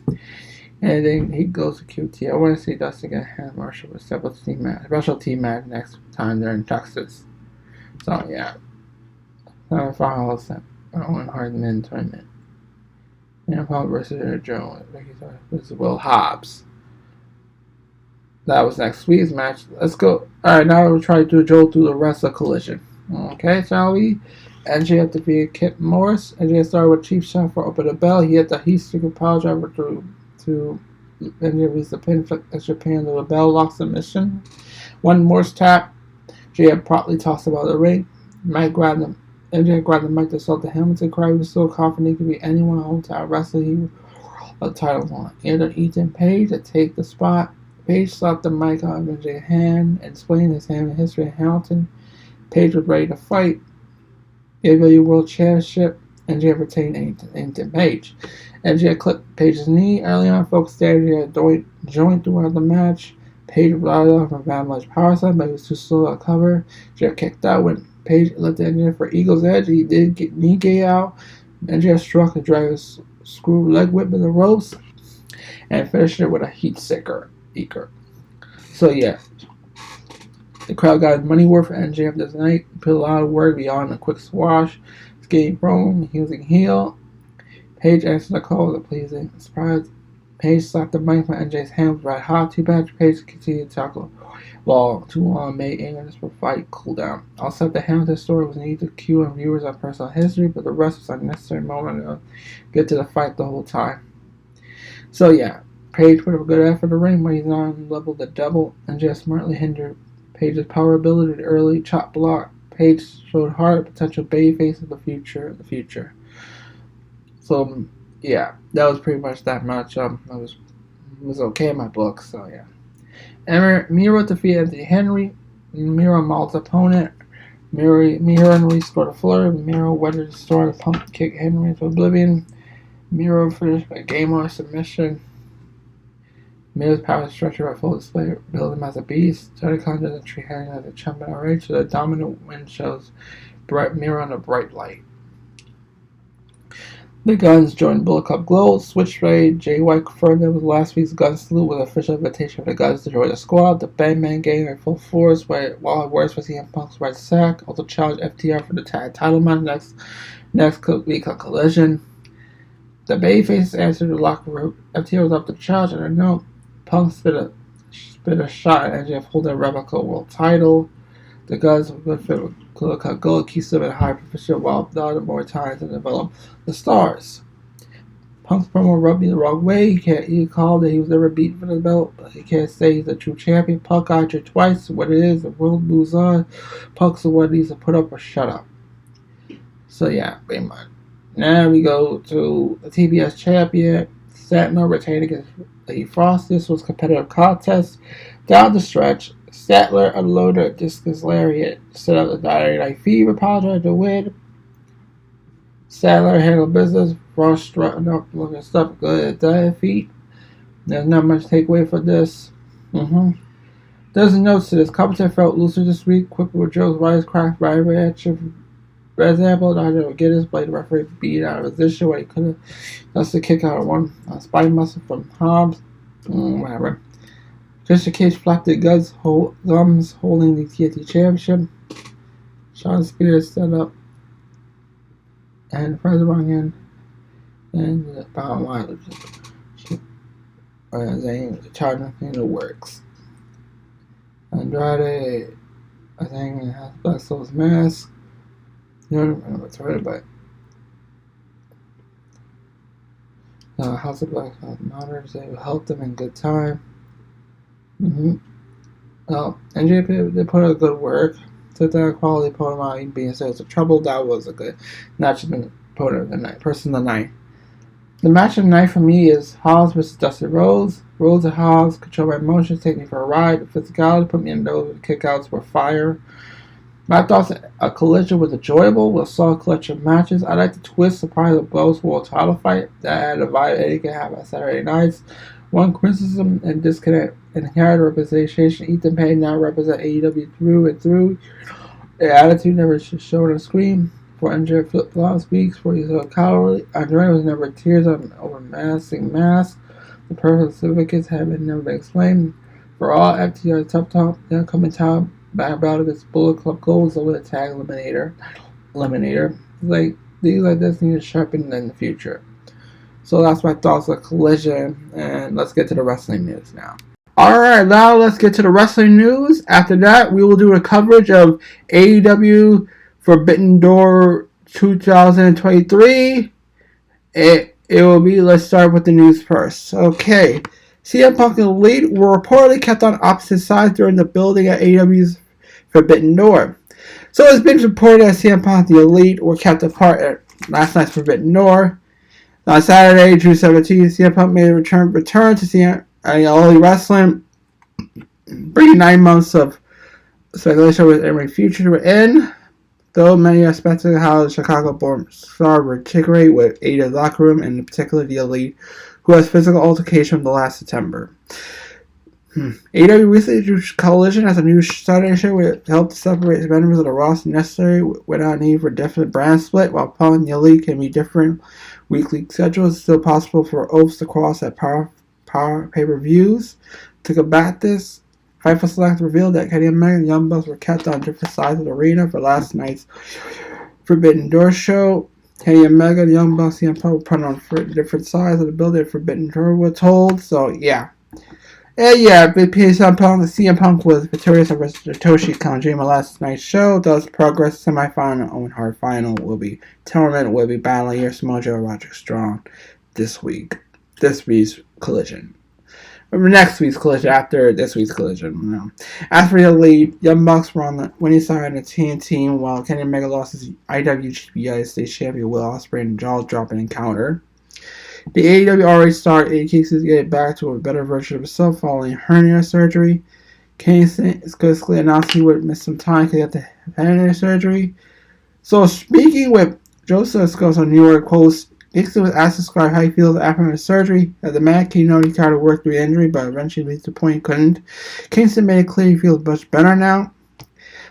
And then he goes to QT. I want to see Dustin get a hand marshal with special team match next time they're in Texas. So yeah, semifinals at Owen Hardman tournament. And Paul versus Eric Jones versus Will Hobbs. That was next week's match. Let's go. Alright, now we'll try to go through the rest of Collision. Okay, shall we? NJF defeated Kip Morris. NJF started with Chief Shot for Open the Bell. He hit the heat stick power driver to NJF released the pin for Japan to the bell lock submission. One Morris tap. JF promptly tossed about the ring. MJF grabbed the mic to sell the Hamilton crowd. He was so confident he could be anyone hometown wrestler he was a title on. He entered Ethan Page to take the spot. Page slapped the mic on MJ's hand and explained his hand in history of Hamilton. Page was ready to fight. AEW World Championship. NJF retained Ethan Page. NJF clipped Page's knee early on. Folks stared at a joint throughout the match. Page relied on from Van Much power slam, but he was too slow to cover. NJF kicked out when Page lifted NJF for Eagle's Edge. He did get knee gate out. NJF struck the driver's screw leg whip in the ropes and finished it with a heat seeker. So yeah, the crowd got money worth for NJF this night. Put a lot of work beyond a quick swash. Skating prone, using heel. Page answered the call with a pleasing surprise. Page slapped the mic from NJ's hand right hot. Too bad Page continued to tackle while too long made England's for fight cool down. Also, the Hamilton story was needed to cue in viewers on personal history, but the rest was unnecessary moment to get to the fight the whole time. So yeah, Page put up a good effort in the ring when he's on level the double and just smartly hindered Page's power ability to early chop block. Page showed hard potential babyface of the future. So yeah, that was pretty much that matchup. It was okay in my book. So yeah, Miro defeated Anthony Henry. Miro mauled his opponent. Miro Henry scored a flurry. Miro weathered the storm and pump kicked Henry into oblivion. Miro finished by game on submission. Miro's power structure at full display billed him as a beast. Tony Khan doesn't treat Henry as a champion already, so the dominant win shows Miro in a bright light. The Guns joined Bullet Club Gold. Switchblade. Jay White confirmed that with last week's Gun salute with an official invitation for the Guns to join the squad. The Bangman gang in full force while it works for CM Punk's right sack. Also challenged FTR for the tag title match next week on Collision. The Babyfaces answered the locker room. FTR was up to the challenge and a note. Punk spit a shot at NJF holding a replica world title. The Guns were good for Bullet Club Gold, keep them in high proficient while the more time to develop the stars. Punk's promo rubbed me the wrong way. He called that he was never beaten for the belt, but he can't say he's a true champion. Punk got you twice. What it is, the world moves on. Punk's the one who needs to put up or shut up. So yeah, pretty much. Now we go to the TBS champion. Statler retained against Lee Frost. This was a competitive contest. Down the stretch, Statler unloaded a discus lariat, set up the Saturday Night Fever powder to win. Statler handled business. Frost strutting up, looking stuff good at the feet. There's not much takeaway for this. There's a note to this. Competition felt looser this week. Quicker with jokes, wisecracked by reaction. For example, Dr. McGinnis played the referee beat out of position where he could have just a kick out of one spine muscle from Hobbs. Whatever. Christian Cage flapped the gums holding the TNT Championship. Sean Spears set up and Fred Ryan and the bottom line saying the China in the works. Andrade, I think, has Black Soul's mask. You don't remember what's right, but House of Black Matters, they will help them in good time. NJPW, they put out good work. took the quality opponent while even being serious of trouble. That was a good match of the opponent of the night, person of the night. The match of the night for me is Hobbs versus Dustin Rhodes. Rhodes and Hobbs control my emotions, take me for a ride. The physicality put me in those with kickouts were fire. My thoughts, a collision was enjoyable with solid collection of matches. I like the twist, surprise of Bell's World title fight that had a vibe Eddie can have on Saturday nights. One criticism and disconnect and inherent representation. Ethan Payne now represents AEW through and through. Their attitude never shown on screen. For Andre flip-flops weeks, for he's so cowardly. Andre was never tears over masking mask. The personal significance have never been explained. For all FTR Tough Talk, the upcoming time back about of its Bullet Club goals over the tag eliminator. These like this need to sharpen in the future. So that's my thoughts on Collision, and let's get to the wrestling news now. Alright, now let's get to the wrestling news. After that, we will do a coverage of AEW Forbidden Door 2023. It will be, let's start with the news first. Okay. CM Punk and Elite were reportedly kept on opposite sides during the building at AEW's Forbidden Door. So it's been reported that CM Punk and the Elite were kept apart at last night's Forbidden Door. On Saturday, June 17th, CM Punk made a return to CM All Wrestling, bringing 9 months of speculation with every future were in. Though many are speculating how the Chicago-born star will integrate with AEW's locker room, and in particular the Elite, who has physical altercation from the last September. AEW recently introduced Collision as a new Saturday show which helped separate members of the roster necessary without need for definite brand split, while Punk and the Elite can be different weekly schedules. It's still possible for oaths to cross at power pay-per-views. To combat this, Fightful Select revealed that Kenny Omega and Young Bucks were kept on different sides of the arena for last night's Forbidden Door show. Kenny Omega and Young Bucks and CM Punk were put on different sides of the building at Forbidden Door, we're told. So, yeah. And yeah, CM Punk was victorious over Satoshi Kojima last night's show. Thus, Progress semifinal Owen Hart final tournament will be battling your Samoa Joe Roderick Strong this week's Collision. Next week's Collision, after this week's Collision. No. As for the Elite, Young Bucks were on the winning side of the team, while Kenny Omega lost his IWGP United States Champion Will Ospreay in a jaw-dropping encounter. The AEW already started Eddie Kingston to get back to a better version of himself following hernia surgery. Kingston is basically announced he would miss some time because he had the hernia surgery. So, speaking with Joseph Scott on New York Post, Kingston was asked to describe how he feels after his surgery. As a man, he tried to work through the injury, but eventually reached the point he couldn't. Kingston made it clear he feels much better now.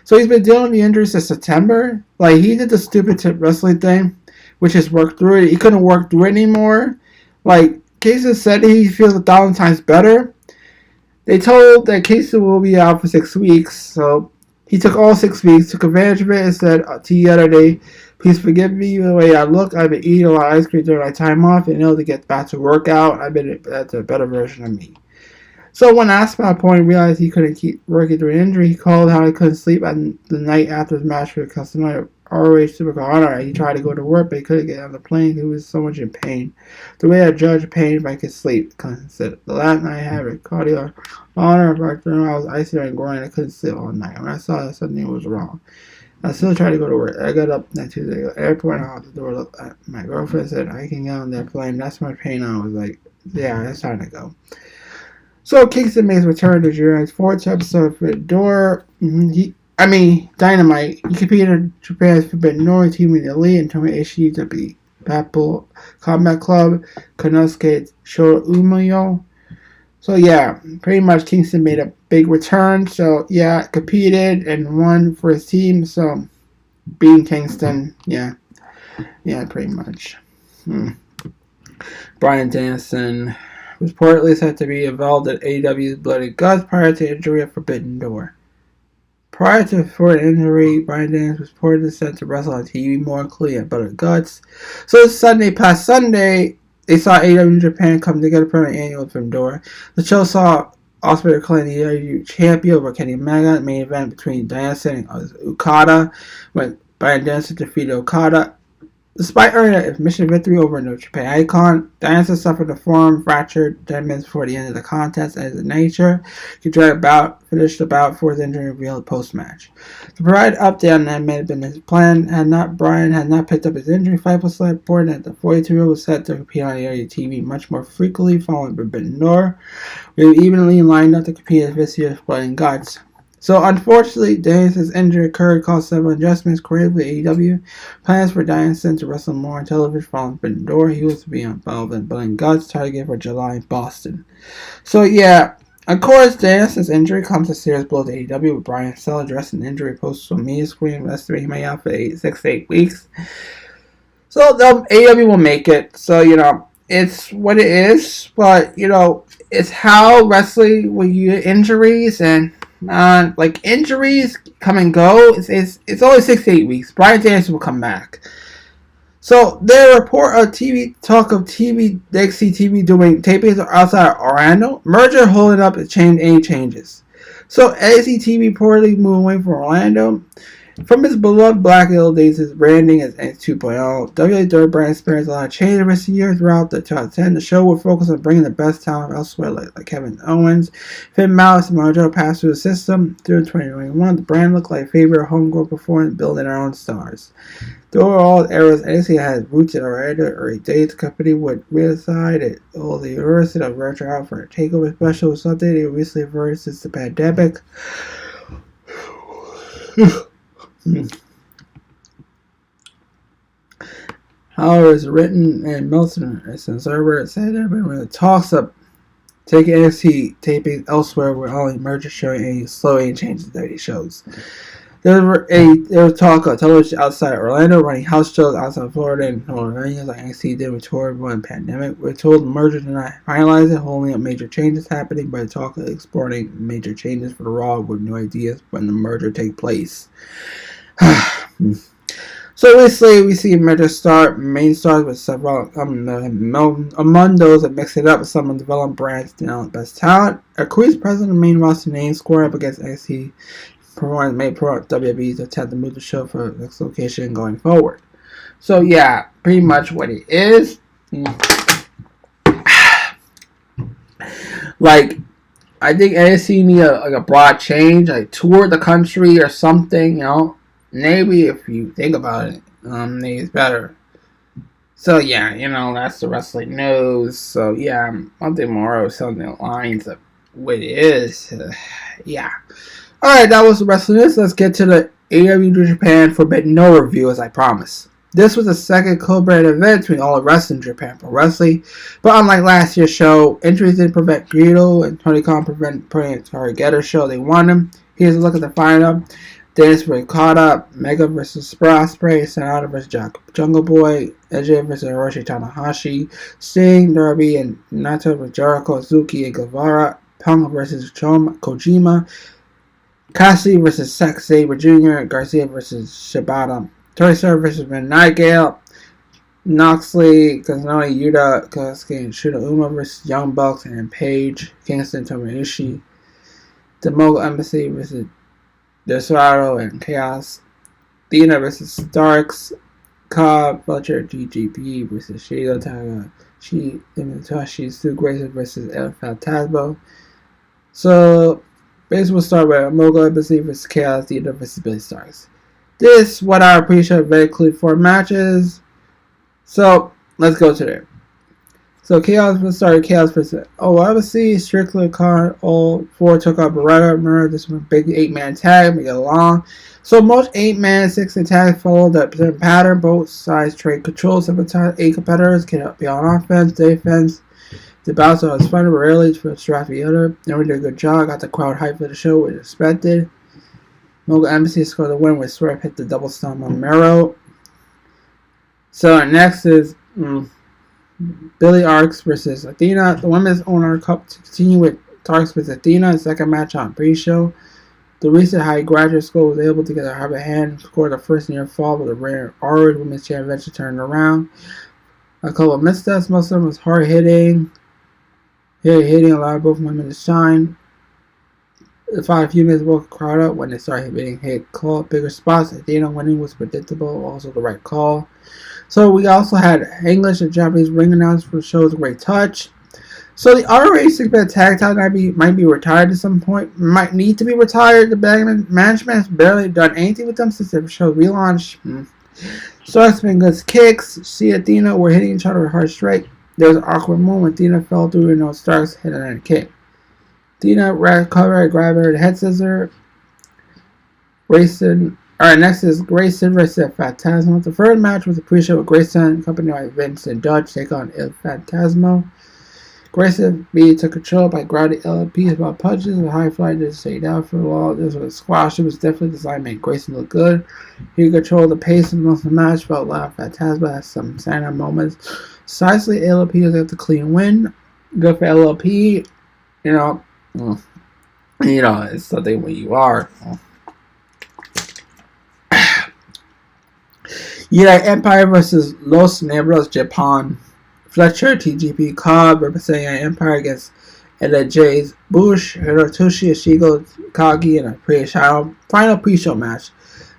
So he's been dealing with the injury since September. Like, he did the stupid wrestling thing, which is work through it. He couldn't work through it anymore. Like, Kingston said he feels 1,000 times better. They told that Kingston will be out for 6 weeks, so he took all 6 weeks, took advantage of it, and said to the other day, "Please forgive me the way I look. I've been eating a lot of ice cream during my time off, and in order to get back to work out, I've been at a better version of me." So when asked about a point, he realized he couldn't keep working through an injury. He called how he couldn't sleep at the night after his match with Customary ROH Supercard Honor. He tried to go to work, but he couldn't get on the plane. He was so much in pain. The way I judge pain if I could sleep, Clinton said. The last night I had a cardio honor, but I was icy and groin. I couldn't sleep all night. When I saw that something was wrong, I still tried to go to work. I got up that Tuesday, go to the airport, and out the door, looked at my girlfriend, said, "I can get on that plane." That's my pain. I was like, yeah, it's time to go. So Kingston makes return to July's 4th episode for the door. Dynamite. He competed in Japan's Forbidden Door, team with the Elite, and Tomoe Ishii to be Battle Combat Club, Konosuke Shota Umino. So yeah, pretty much Kingston made a big return. So yeah, competed and won for his team. So beating Kingston, yeah, pretty much. Bryan Danielson was reportedly said to be involved in AEW's Bloody Guts prior to injury at Forbidden Door. Prior to the injury, Bryan Danielson was reportedly sent to wrestle on TV, more including at Bloody Guts. So this past Sunday, they saw AEW Japan come together for an annual Forbidden Door. The show saw Ospreay claim the AEW champion over Kenny Omega, the main event between Danielson and Okada, when Bryan Danielson defeated Okada. Despite earning a mission victory over New Japan Icon, Danielson suffered a forearm fracture 10 minutes before the end of the contest. As in nature, he finished the bout before his injury revealed post-match. To provide an update on that may have been his plan, BRYAN had not picked up his injury. Fightful reported that the 42-year-old was set to compete on area TV much more frequently following Forbidden Door. We were evenly lined up to compete this year's Blood and Guts. So, unfortunately, Danielson's injury occurred, caused several adjustments created with AEW. Plans for Danielson to wrestle more on television following Forbidden Door. He was to be involved in Blood and Guts, targeted for July in Boston. So, yeah, of course, Danielson's injury comes a serious blow to AEW, with BRYAN still addressing the injury post on media screen, estimating he may out for 6 to 8 weeks. So, AEW will make it. So, it's what it is, but, it's how wrestling will get injuries, and injuries come and go. It's only 6 to 8 weeks. Bryan Danielson will come back. So their report of NXT TV doing tapings outside of Orlando. Merger holding up any changes. So NXT TV reportedly moved away from Orlando. From his beloved Black Hill days, his branding as NXT 2.0. WWE brand experienced a lot of change over the years throughout the 2010. The show will focus on bringing the best talent elsewhere, like Kevin Owens, Finn Balor, and Mojo passed through the system. Through 2021, the brand looked like a favorite homegrown performance, building their own stars. The overall eras NXT has roots in Orlando. Early days, the company would reside at all the University of Virtual out for a takeover special, something they recently averted since the pandemic. However, it's written in Milton and Server said there have been talks of taking NXT taping elsewhere where only merger showing any slow any changes that he shows. There was talk of television outside Orlando, running house shows outside Florida and Pennsylvania like NXT did with tour during the pandemic. We're told the merger did not finalize it, holding up major changes happening, but talk of exploring major changes for the Raw with new ideas when the merger take place. So obviously we see merger main stars with several among those that mix it up with some developed brands down best talent. Akui's president of main roster name square up against NXT performance made pro WWE to attempt to move the show for the next location going forward. So yeah, pretty much what it is. I think NXT need a broad change, like tour the country or something, Maybe if you think about it, maybe it's better. So yeah, that's the wrestling news. So yeah, something more of something along the lines of what it is. Yeah. Alright, that was the wrestling news. Let's get to the AEW New Japan Forbidden Door review as I promised. This was the second co-branded event between All Wrestling and Japan Pro Wrestling, but unlike last year's show, injuries didn't prevent Guido and Tony Khan putting Targetter show they won him. Here's a look at the final. Dennis Ricotta, Mega vs. Ospreay, Sanada vs. Jungle Boy, AJ vs. Hiroshi Tanahashi, Sting, Darby, and Naito vs. Jericho, Suzuki, and Guevara, Punk vs. Kojima, Cassidy vs. Zack Sabre Jr., Garcia vs. Shibata, Tori Starr vs. Nightingale, Moxley, Kazunori Yuta, Kosuke, and Shota Uma vs. Young Bucks, and Page, Kingston, Tomoishi, the Mogul Embassy vs. Desperado and Chaos, Dina vs. Starks, Cobb, Fletcher, GGP vs. Shido Taga, Imitashi, Stu Grayson vs. El Fantasmo. So, basically we'll start with Mogul Embassy vs. Chaos, Dina vs. Billy Starks. This, what I appreciate, very clear 4 matches. So, let's go to there. So Chaos versus obviously Strickland, Khan, all 4 took out Beretta. Remember, this was a big 8-man tag, make it long. So most 8-man, 6-man tags follow that pattern. Both sides trade control. Sometimes 8 competitors can be on offense, defense. The bouts was fun, rarely for distract the other. Never did a good job. Got the crowd hyped for the show, was expected. Mogul Embassy scored the win with Swerve hit the double stomp on Mero. So next is Billy Arks versus Athena. The Women's Honor Cup to continue with Tarks versus Athena. Second match on pre-show. The recent high graduate school was able to get a harbor hand, scored the first near fall, but the rare Orange Women's Championship turned around. A couple of missteps. Most of them was hard hitting. Hitting allowed both women to shine. The 5 few minutes woke the crowd up when they started hitting hit call bigger spots. Athena winning was predictable, also the right call. So we also had English and Japanese ring announcers for shows Great Touch. So the ROH 6-man tag title might be retired at some point. Might need to be retired. The management has barely done anything with them since the show relaunch. Starks been good kicks. She and Athena were hitting each other with hard strike. There was an awkward moment when Athena fell through and Starks hit another kick. Athena recovered, grabbed her head scissor. Next is Grayson versus Phantasmo. The first match was a pre-show with Grayson, accompanied by Vince and Dutch, take on El Phantasmo. Grayson took control by grounding LLP about punches and high fly didn't stay down for a while. This was a squash. It was definitely designed to make Grayson look good. He controlled the pace of most of the match, felt loud. Phantasmo had some standout moments. Decisively, LLP was able to clean win. Good for LLP. It's something when you are. Empire versus Los Negros Japan. Fletcher, TGP Cobb representing Empire against NJPW, Bush, Hirotoshi, Ishigo, Kagi in a final pre-show match.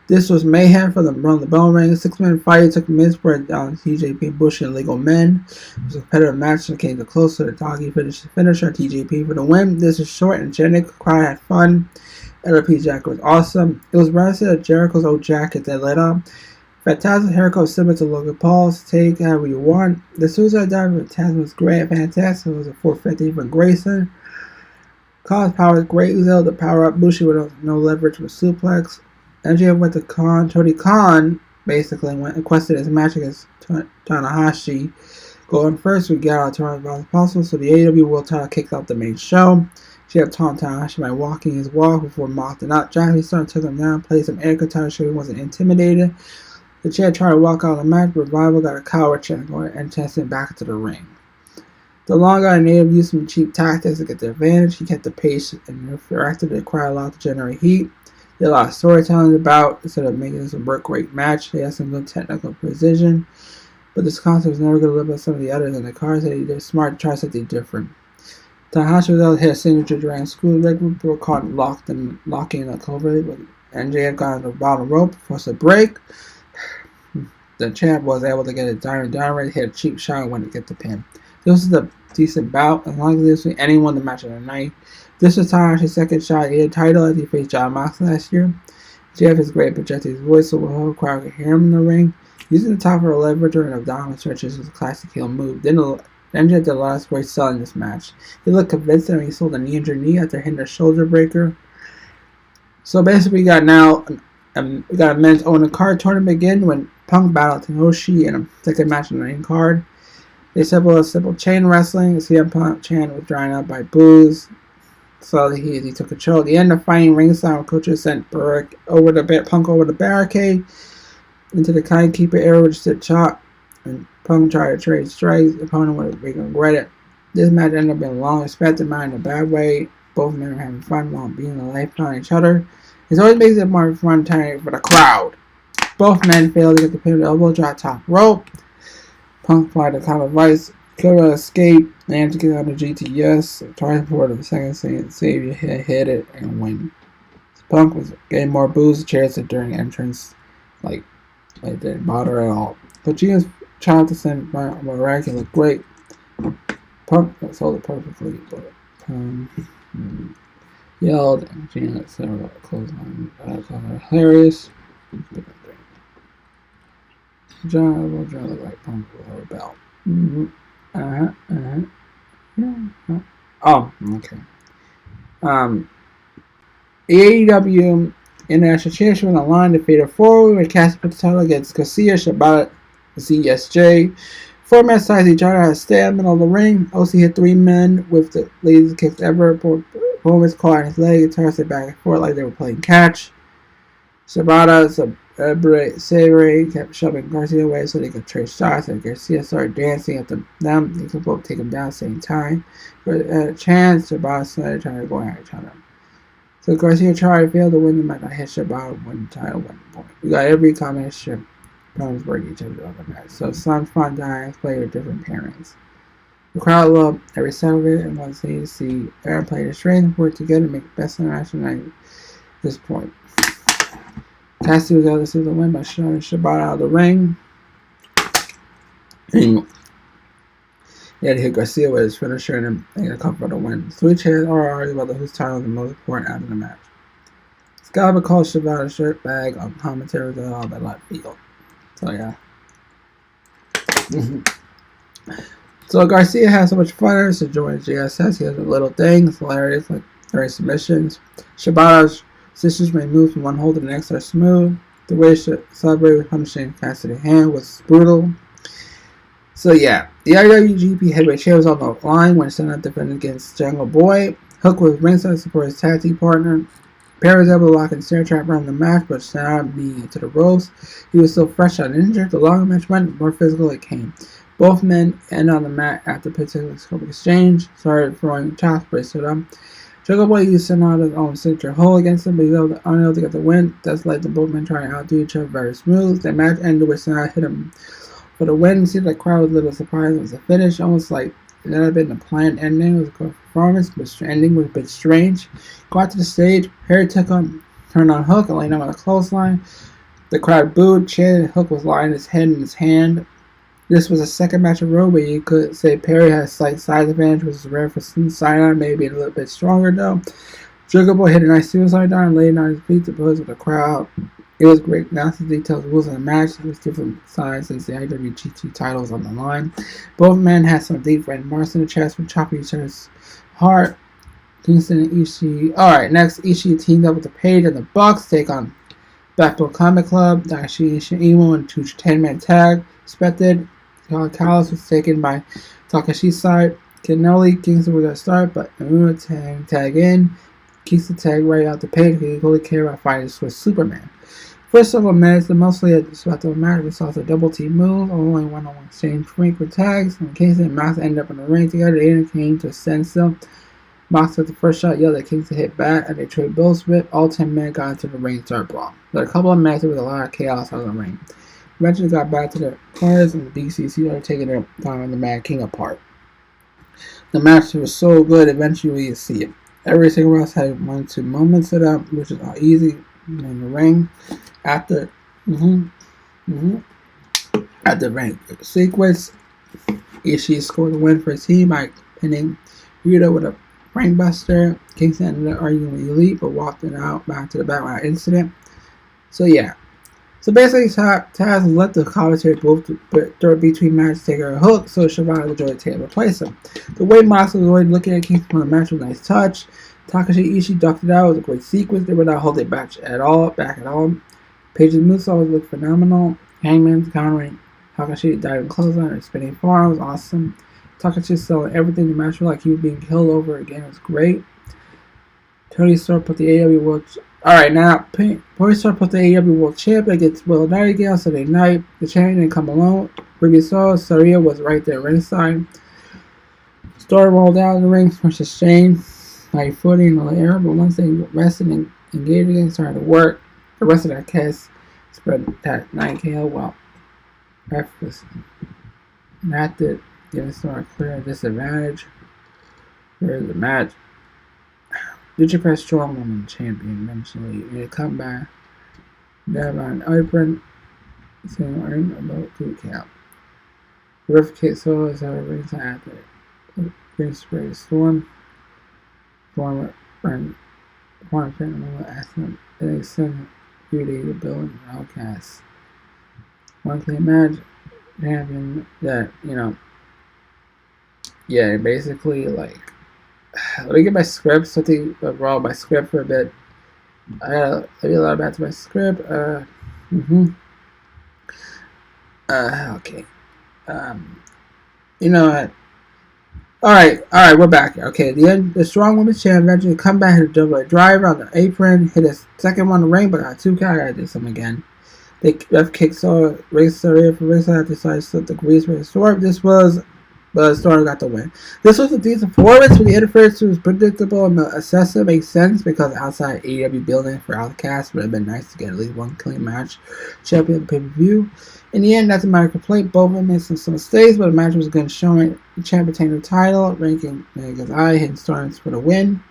This was mayhem for the Run the Bell ring. 6-man fight took minutes for it down TJP, Bush, and Legal Men. It was a competitive match that came close to the Kagi finisher TGP for the win. This is short and generic. The crowd had fun. LP jacket was awesome. It was reminiscent of Jericho's old jacket that led up. Phantasmo's haircut was similar to Logan Paul's. Take however you want. The suicide dive of Phantasmo was great. Fantastic. It was a 450 from Grayson. Khan's power was great. He was able to power up Bushi with no leverage with suplex. MJF went to Khan. Tony Khan basically requested his match against Tanahashi. Going first, we got out Toronto as possible. So the AEW World Title kicked off the main show. She had Tanahashi by walking his walk before mocked and out. Johnny started to took him down, played some air guitar so he wasn't intimidated. The Chad tried to walk out of the match, but Revival got a coward chant going and chased him back into the ring. The long guy native used some cheap tactics to get the advantage. He kept the pace and directed the crowd allowed to generate heat. They had a lot of storytelling about instead of making this a work rate match. They had some good technical precision, but this concept was never going to live up some of the others in the cars. They're smart to try something different. Tanahashi was able to hit a signature during school regular before caught locking in a cover, but NJF got on the bottom rope, forced a break. The champ was able to get a diamond down, hit a cheap shot when to get the pin. This was a decent bout, as long as this was anyone the match of the night. This was Tanahashi's second shot at the title as he faced John Moxley last year. Jeff is great at projecting his voice so the whole crowd can hear him in the ring. Using the top of a leverage during abdominal stretches was a classic heel move. Then MJF did a lot of great selling this match. He looked convincing when he sold a knee injured knee after hitting a shoulder breaker. So basically, we got a men's own card tournament again when Punk battled Tanahashi in a second match on the main card. They settled a simple chain wrestling. CM Punk chant was drawn out by boos. So he took control. At the end of fighting ringside, coaches sent Punk over the barricade into the timekeeper area with a sit chop. And Punk tried to trade strikes. The opponent would regret it. This match ended up being long expected, not in a bad way. Both men were having fun while being a life on each other. It always makes it more fun time for the crowd. Both men failed to get the pin with the elbow drop top rope. Punk applied the top of vice. Killer escape. Managed to get on the GTS. Trying for the second Savior hit it and win. Punk was getting more boos and cheers during entrance. Like didn't bother at all. Kojina's child to send Maraki looked great. Punk sold it perfectly, but yelled and Gina said about clothesline. Hilarious. John looked like Punk with a belt. Oh, okay. AEW International Championship on the line defeated 4 when Cass put the title against Garcia, Shibata, CSJ. 4-man sides each other had a stand in the middle of the ring. OC hit 3 men with the latest kicks ever. Performance caught on his leg and tossed it back and forth like they were playing catch. Shibata Sabre kept shoving Garcia away so they could trade shots, and Garcia started dancing at them. They could both take him down at the same time. But at a chance, Shibata started trying to go at each other. So Garcia tried to fail to win the match. I hit Shibata win the title one point. We got every combination opponents break each other on the match. So some fun dynamics play with different pairings. The crowd loved every second of it and wants to see Aaron play the strength and work together to make the best international night at this point. Cassidy was able to see the win by showing Shibata out of the ring. And he had to hit Garcia with his finisher and a couple for the win. 3 chairs are arguing about whose title is the most important out of the match. Scott calls Shibata shirt bag on commentary with all that left field. So yeah. So Garcia has so much fun. So joins GSS. He has a little thing. It's hilarious, like very submissions. Shibata's decisions may move from one hold to the next are smooth. The way she celebrated with punishing Cassidy's hand was brutal. So yeah, the IWGP Heavyweight Championship was on the line when Son up defending against Jungle Boy. Hook was ringside to support his tag team partner. Perry was able to lock in snare trap around the match, but Son beat to the ropes. He was still fresh and injured. The longer match went, the more physical it came. Both men ended on the mat after particular scope exchange. Started throwing chops, but he stood up. Jungle Boy used Sonata's own signature hold against him, but he was unable to get the win. That's like the both men trying to outdo each other very smooth. The match ended with Sonata hit him for the win. It seemed like the crowd was a little surprised it was a finish, almost like it had been the planned ending. It was a good performance, but the ending was a bit strange. Go out to the stage, Harry took him, turned on Hook, and laid him on a clothesline. The crowd booed, chanted. Hook was lying his head in his hand. This was a second match in a row where you could say Perry had a slight size advantage, which was rare for Sinai, maybe a little bit stronger though. Jungle Boy hit a nice suicide dive and laid on his feet to buzz with the crowd. It was great. Now to details the rules of the match. It was different sides since the IWGP title was on the line. Both men had some deep red marks in the chest from chopping each other's heart. Kingston and Ishii. Alright, next Ishii teamed up with the Page and the Bucks take on Blackpool Combat Club. Dashi Ishii and 2 10-man tag. Expected. Callis was taken by Takashi's side. Kennelly, Kingston were going to start, but Naruto tag in. Kingston tag right out the Page. He equally care about fighting with Superman. First several minutes, the mostly at the match, we saw the double team move, only one-on-one exchange frequent tags, and Kingston and Mox ended up in the ring together. They didn't came to a standstill. Mox took the first shot, yelled at Kingston to hit back, and they traded blows with. All 10 men got into the ring and started brawl. But a couple of minutes, there was a lot of chaos out of the ring. Eventually got back to the corners, and the BCC are taking their time on the Mad King apart. The match was so good, eventually you see it. Every single round had 1-2 moments set up, which is all easy in the ring. After at the ring sequence, Ishii scored a win for his team by pinning Rito with a brainbuster. Kingston ended up arguing with Elite, but walked it out back to the background incident. So yeah. So basically, Taz let the commentary both between matches take her a Hook, so Shibata enjoyed the tape replace him. The way Mox was already looking at Kingston from the match was a nice touch. Takashi Ishii ducked it out. It was a great sequence. They were not holding back at all. Page's moves always looked phenomenal. Hangman's countering Takashi diving clothesline and spinning forearm was awesome. Takashi selling everything in the match like he was being killed over again. It was great. Tony Storm put the AEW World. Alright, now Tony Storm put the AEW World Champion against Will Nightingale Sunday night. The champion didn't come alone. Previous saw Saria was right there ringside. Storm rolled out of the ring, pushed his chain, like footing in the air, but once they rested and engaged again, started to work. The rest of that cast spread that 9KO while ref was not to give Storm a clear disadvantage. Here's the match. Lucha Press Strong Woman Champion eventually. In a comeback, Devon Apron, saying earn about 2 count. Ref kick so is our ringside after Green Spray Storm. Former friend, asked him to extend duty to build an outcast. One clean match, champion that, basically, like, let me get my script. Something wrong with my script for a bit. I gotta maybe a lot back to my script. Okay. You know what? Alright, we're back. Okay, the Strong Women's Champion eventually come back, hit a double driver on the apron, hit a second one on the ring, but got 2 count. I gotta do something again. They ref kicked race area for ringside, decided to slip the grease with a sword. This was, but Storm got the win. This was a decent performance. When the interference was predictable and the assessor makes sense because outside AEW building for Outcast would have been nice to get at least one clean match. Champion pay-per-view. In the end, that's a minor complaint. Both of them made some mistakes, but the match was a good showing. The champion retained the title, ranking Mega's Eye, hitting Storms for the win.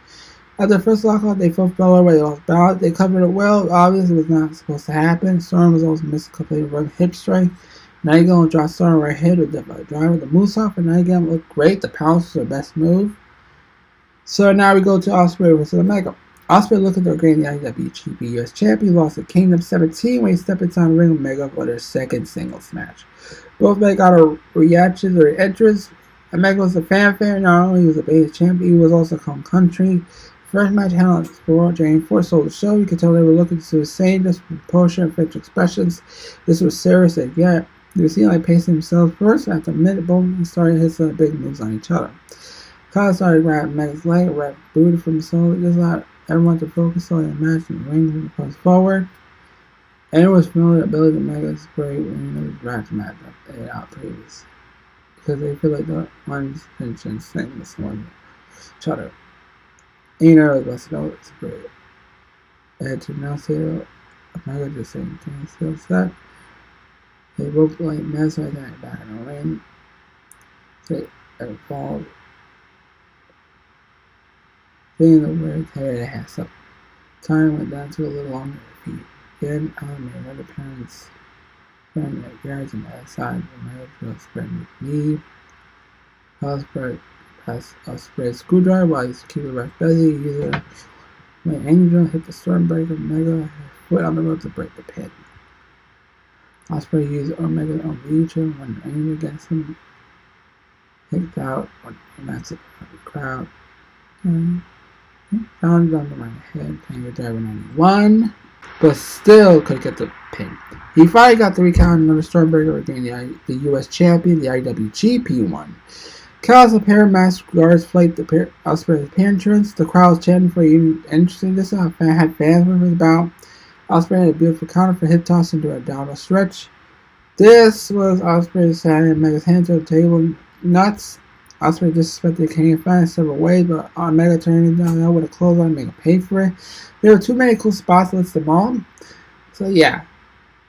After the first lockout, they both fell over. They lost balance. They covered it well. Obviously, it was not supposed to happen. Storm was also missing a complete run hip strike. Nigel dropped Storm right here with the driver, the moose off, and Nigel looked great. The pounce was her best move. So now we go to Ospreay versus Omega. Ospreay looking to regain the IWGP US Champion, lost to Kingdom 17 when he stepped inside the ring with Omega for their second singles match. Both men got a reaction or entrance. Omega was a fanfare. Not only was a base champion, he was also home country. First match held for Jane Force sold the show. You could tell they were looking to sustain this proportion and facial expressions. This was serious again. They were seeing like pacing themselves first. After a minute, both started hitting big moves on each other. Kyle started grabbing Mega's leg, wrapped booty from the soul. Just allowed everyone to focus on the match and the ring when he pushed forward. And it was feeling the ability of Mega's great when he was dragged match out previous. Because they feel like the one's tension thing this one each other. And you know it was it's great. And to now say Omega just saying things still set. They both like mess like that back in the ring. They fall. Being the weird head had some time went down to a little longer feet. Then made another appearance from the yards on the outside of Omega to spread with knee. Ospreay passed Ospreay's screwdriver while he's keeping the ref busy. User when Angel hit the Stormbreaker, Omega foot on the rope to break the pin. Ospreay used Omega's own feature when Angel against him kicked out when that's the crowd. Found under my head, playing with driver 91, but still couldn't get the pin. He finally got the recount another Stormbreaker again, the US champion, the IWGP one. Chaos of Paramask guards flight the Ospreay's appearance. The crowd was chanting for even interesting. This had fans with about. Ospreay had a beautiful counter for hip toss into a downward stretch. This was Ospreay setting Mega's hands on the table. Nuts. Ospreay disrespected Canadian fans several ways, but Omega turned it down with a clothesline, Omega paid for it. There were too many cool spots to list them all. So yeah.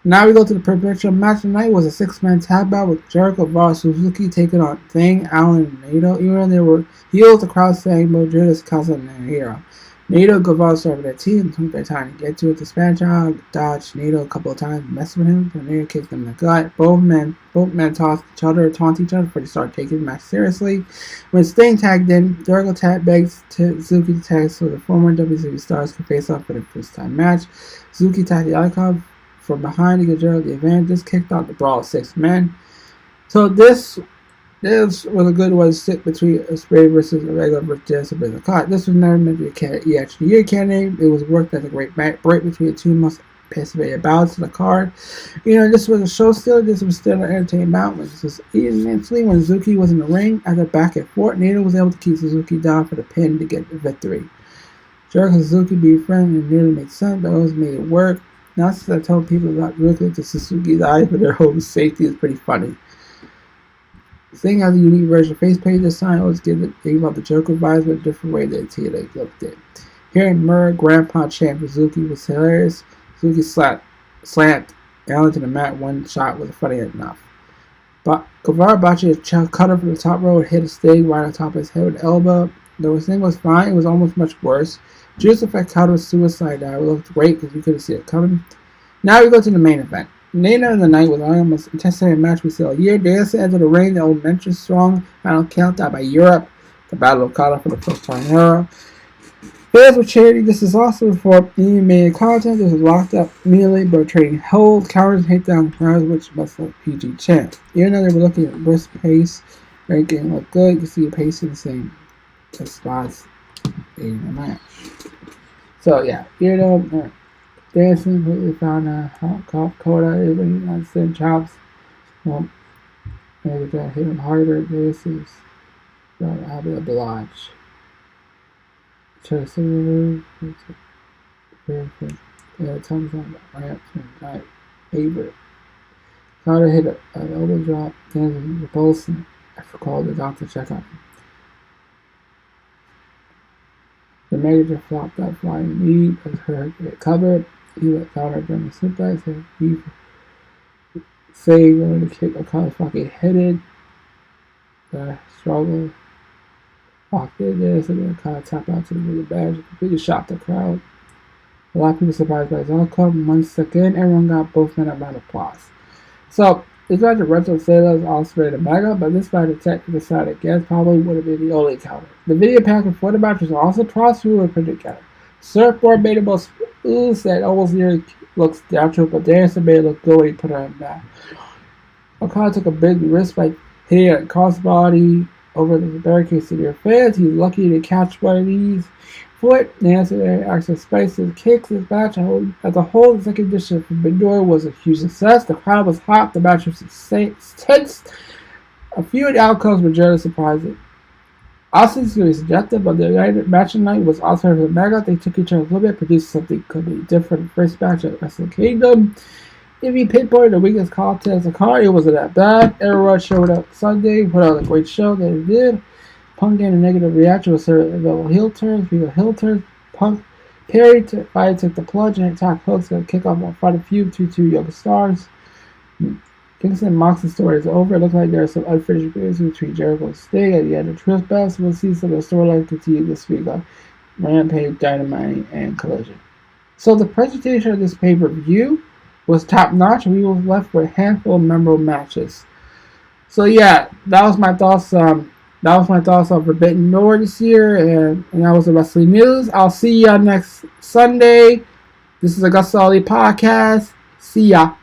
Now we go to the perpetual match tonight. Was a 6-man tag battle with Jericho, Vara, Suzuki taking on Thing, Allen, and Naito. Even when they were heels, the crowd sang Modritas, Casa, and Hero. Naito, Guevara started their team and took their time to get to it. The Spanish child dodged Naito a couple of times, messing with him. Then Naito kicked him in the gut. Both men tossed each other, taunted each other before they started taking the match seriously. When Sting tagged in, Jericho begs Suzuki to tag so the former WWE stars could face off for the first time match. Suzuki tagged the icon from behind to get Jericho the advantage. This kicked out the brawl of 6 men. So this was a good one to sit between Ospreay versus Omega versus Jesse versus Cut. This was never meant to be a EH Year candidate. It was worked as a great break between the two most anticipated bouts of the card. You know, this was a show stealer. This was still an entertaining bout. This was eventually when Suzuki was in the ring after back and forth. Naito was able to keep Suzuki down for the pin to get the victory. Jericho and Suzuki be friends and nearly made sense, but always made it work. Now since I told people about looking to Suzuki's eye for their home safety is pretty funny. Sting has a unique version of face paint this time. Always gave out the Joker vibes, but a different way than TNA looked at. Hearing Murray Grandpa chant for Suzuki was hilarious. Suzuki slammed Allen to the mat. One shot was funny enough. But Guevara botched a cutter from the top row and hit a Sting right on top of his head with an elbow. The Sting was fine. It was almost much worse. Juice Effect counter suicide dive looked great because we couldn't see it coming. Now we go to the main event. Later in the night was the most anticipated match we saw all year. Danielson entered the ring, the old mention strong final count out by Europe. The Battle of Okada for the first time in era. Fans were charity. This is also for main content. This was locked up immediately by trading hold, counters, hit down crowds, which must look PG champ. Even though they were looking at brisk pace, ranking looked good. You can see the pace in the same spots in the match. So yeah, you know, Danielson completely found a hot cough coda, everybody on same chops. Well, maybe that hit him harder. This is I'll be a blotch. Chase move. Yeah, Tom's on the ramp tonight. Favorite. Coda hit an elbow drop. Danielson repulsing. I forgot the doctor check on him. The manager flopped that flying knee as her get covered. He let counter during the suplex and he saved going to kick a kind of fucking headed. The struggle locked in there, so then kind of tap out to the middle badge. Completely shocked the crowd. A lot of people surprised by his outcome. 1 second, everyone got both men a round of applause. So This match of Retro Sailors Ospreay and Mega, but this match of Tech decided against probably would have been the only counter. The video package for the match was also tossed through a printed counter. Surfboard made the most ooze that almost nearly looks natural, but Danielson made it look good when he put it on back. O'Connor took a big risk by hitting a crossbody over the barricades to their fans. He was lucky to catch one of these. Foot, Nancy actually spiced his kicks. This match as a whole, the second edition from Midor was a huge success. The crowd was hot. The match was tense. A few outcomes were generally surprising. Austin's going to be subjective, but the match tonight was Ospreay and Mega. They took each other a little bit, produced something completely different. The first match at Wrestle Kingdom. If you pinpointed the weakest contest of the card, it wasn't that bad. Everyone showed up Sunday, put out a great show that it did. Punk getting a negative reaction with several available heel turns. Speaking of heel turns, Punk Perry finally took the plunge and attacked Hook's going to kick off a fight feud between two young stars. Kingston and Moxley's story is over. It looks like there are some unfinished business between Jericho and Sting at the end of Truth Best. We'll see some of the storylines continue this week on Rampage, Dynamite, and Collision. So the presentation of this pay-per-view was top-notch, and we were left with a handful of memorable matches. So yeah, that was my thoughts. That was my thoughts on Forbidden Door this year, and that was the wrestling news. I'll see y'all next Sunday. This is AgostoAllElite Podcast. See ya.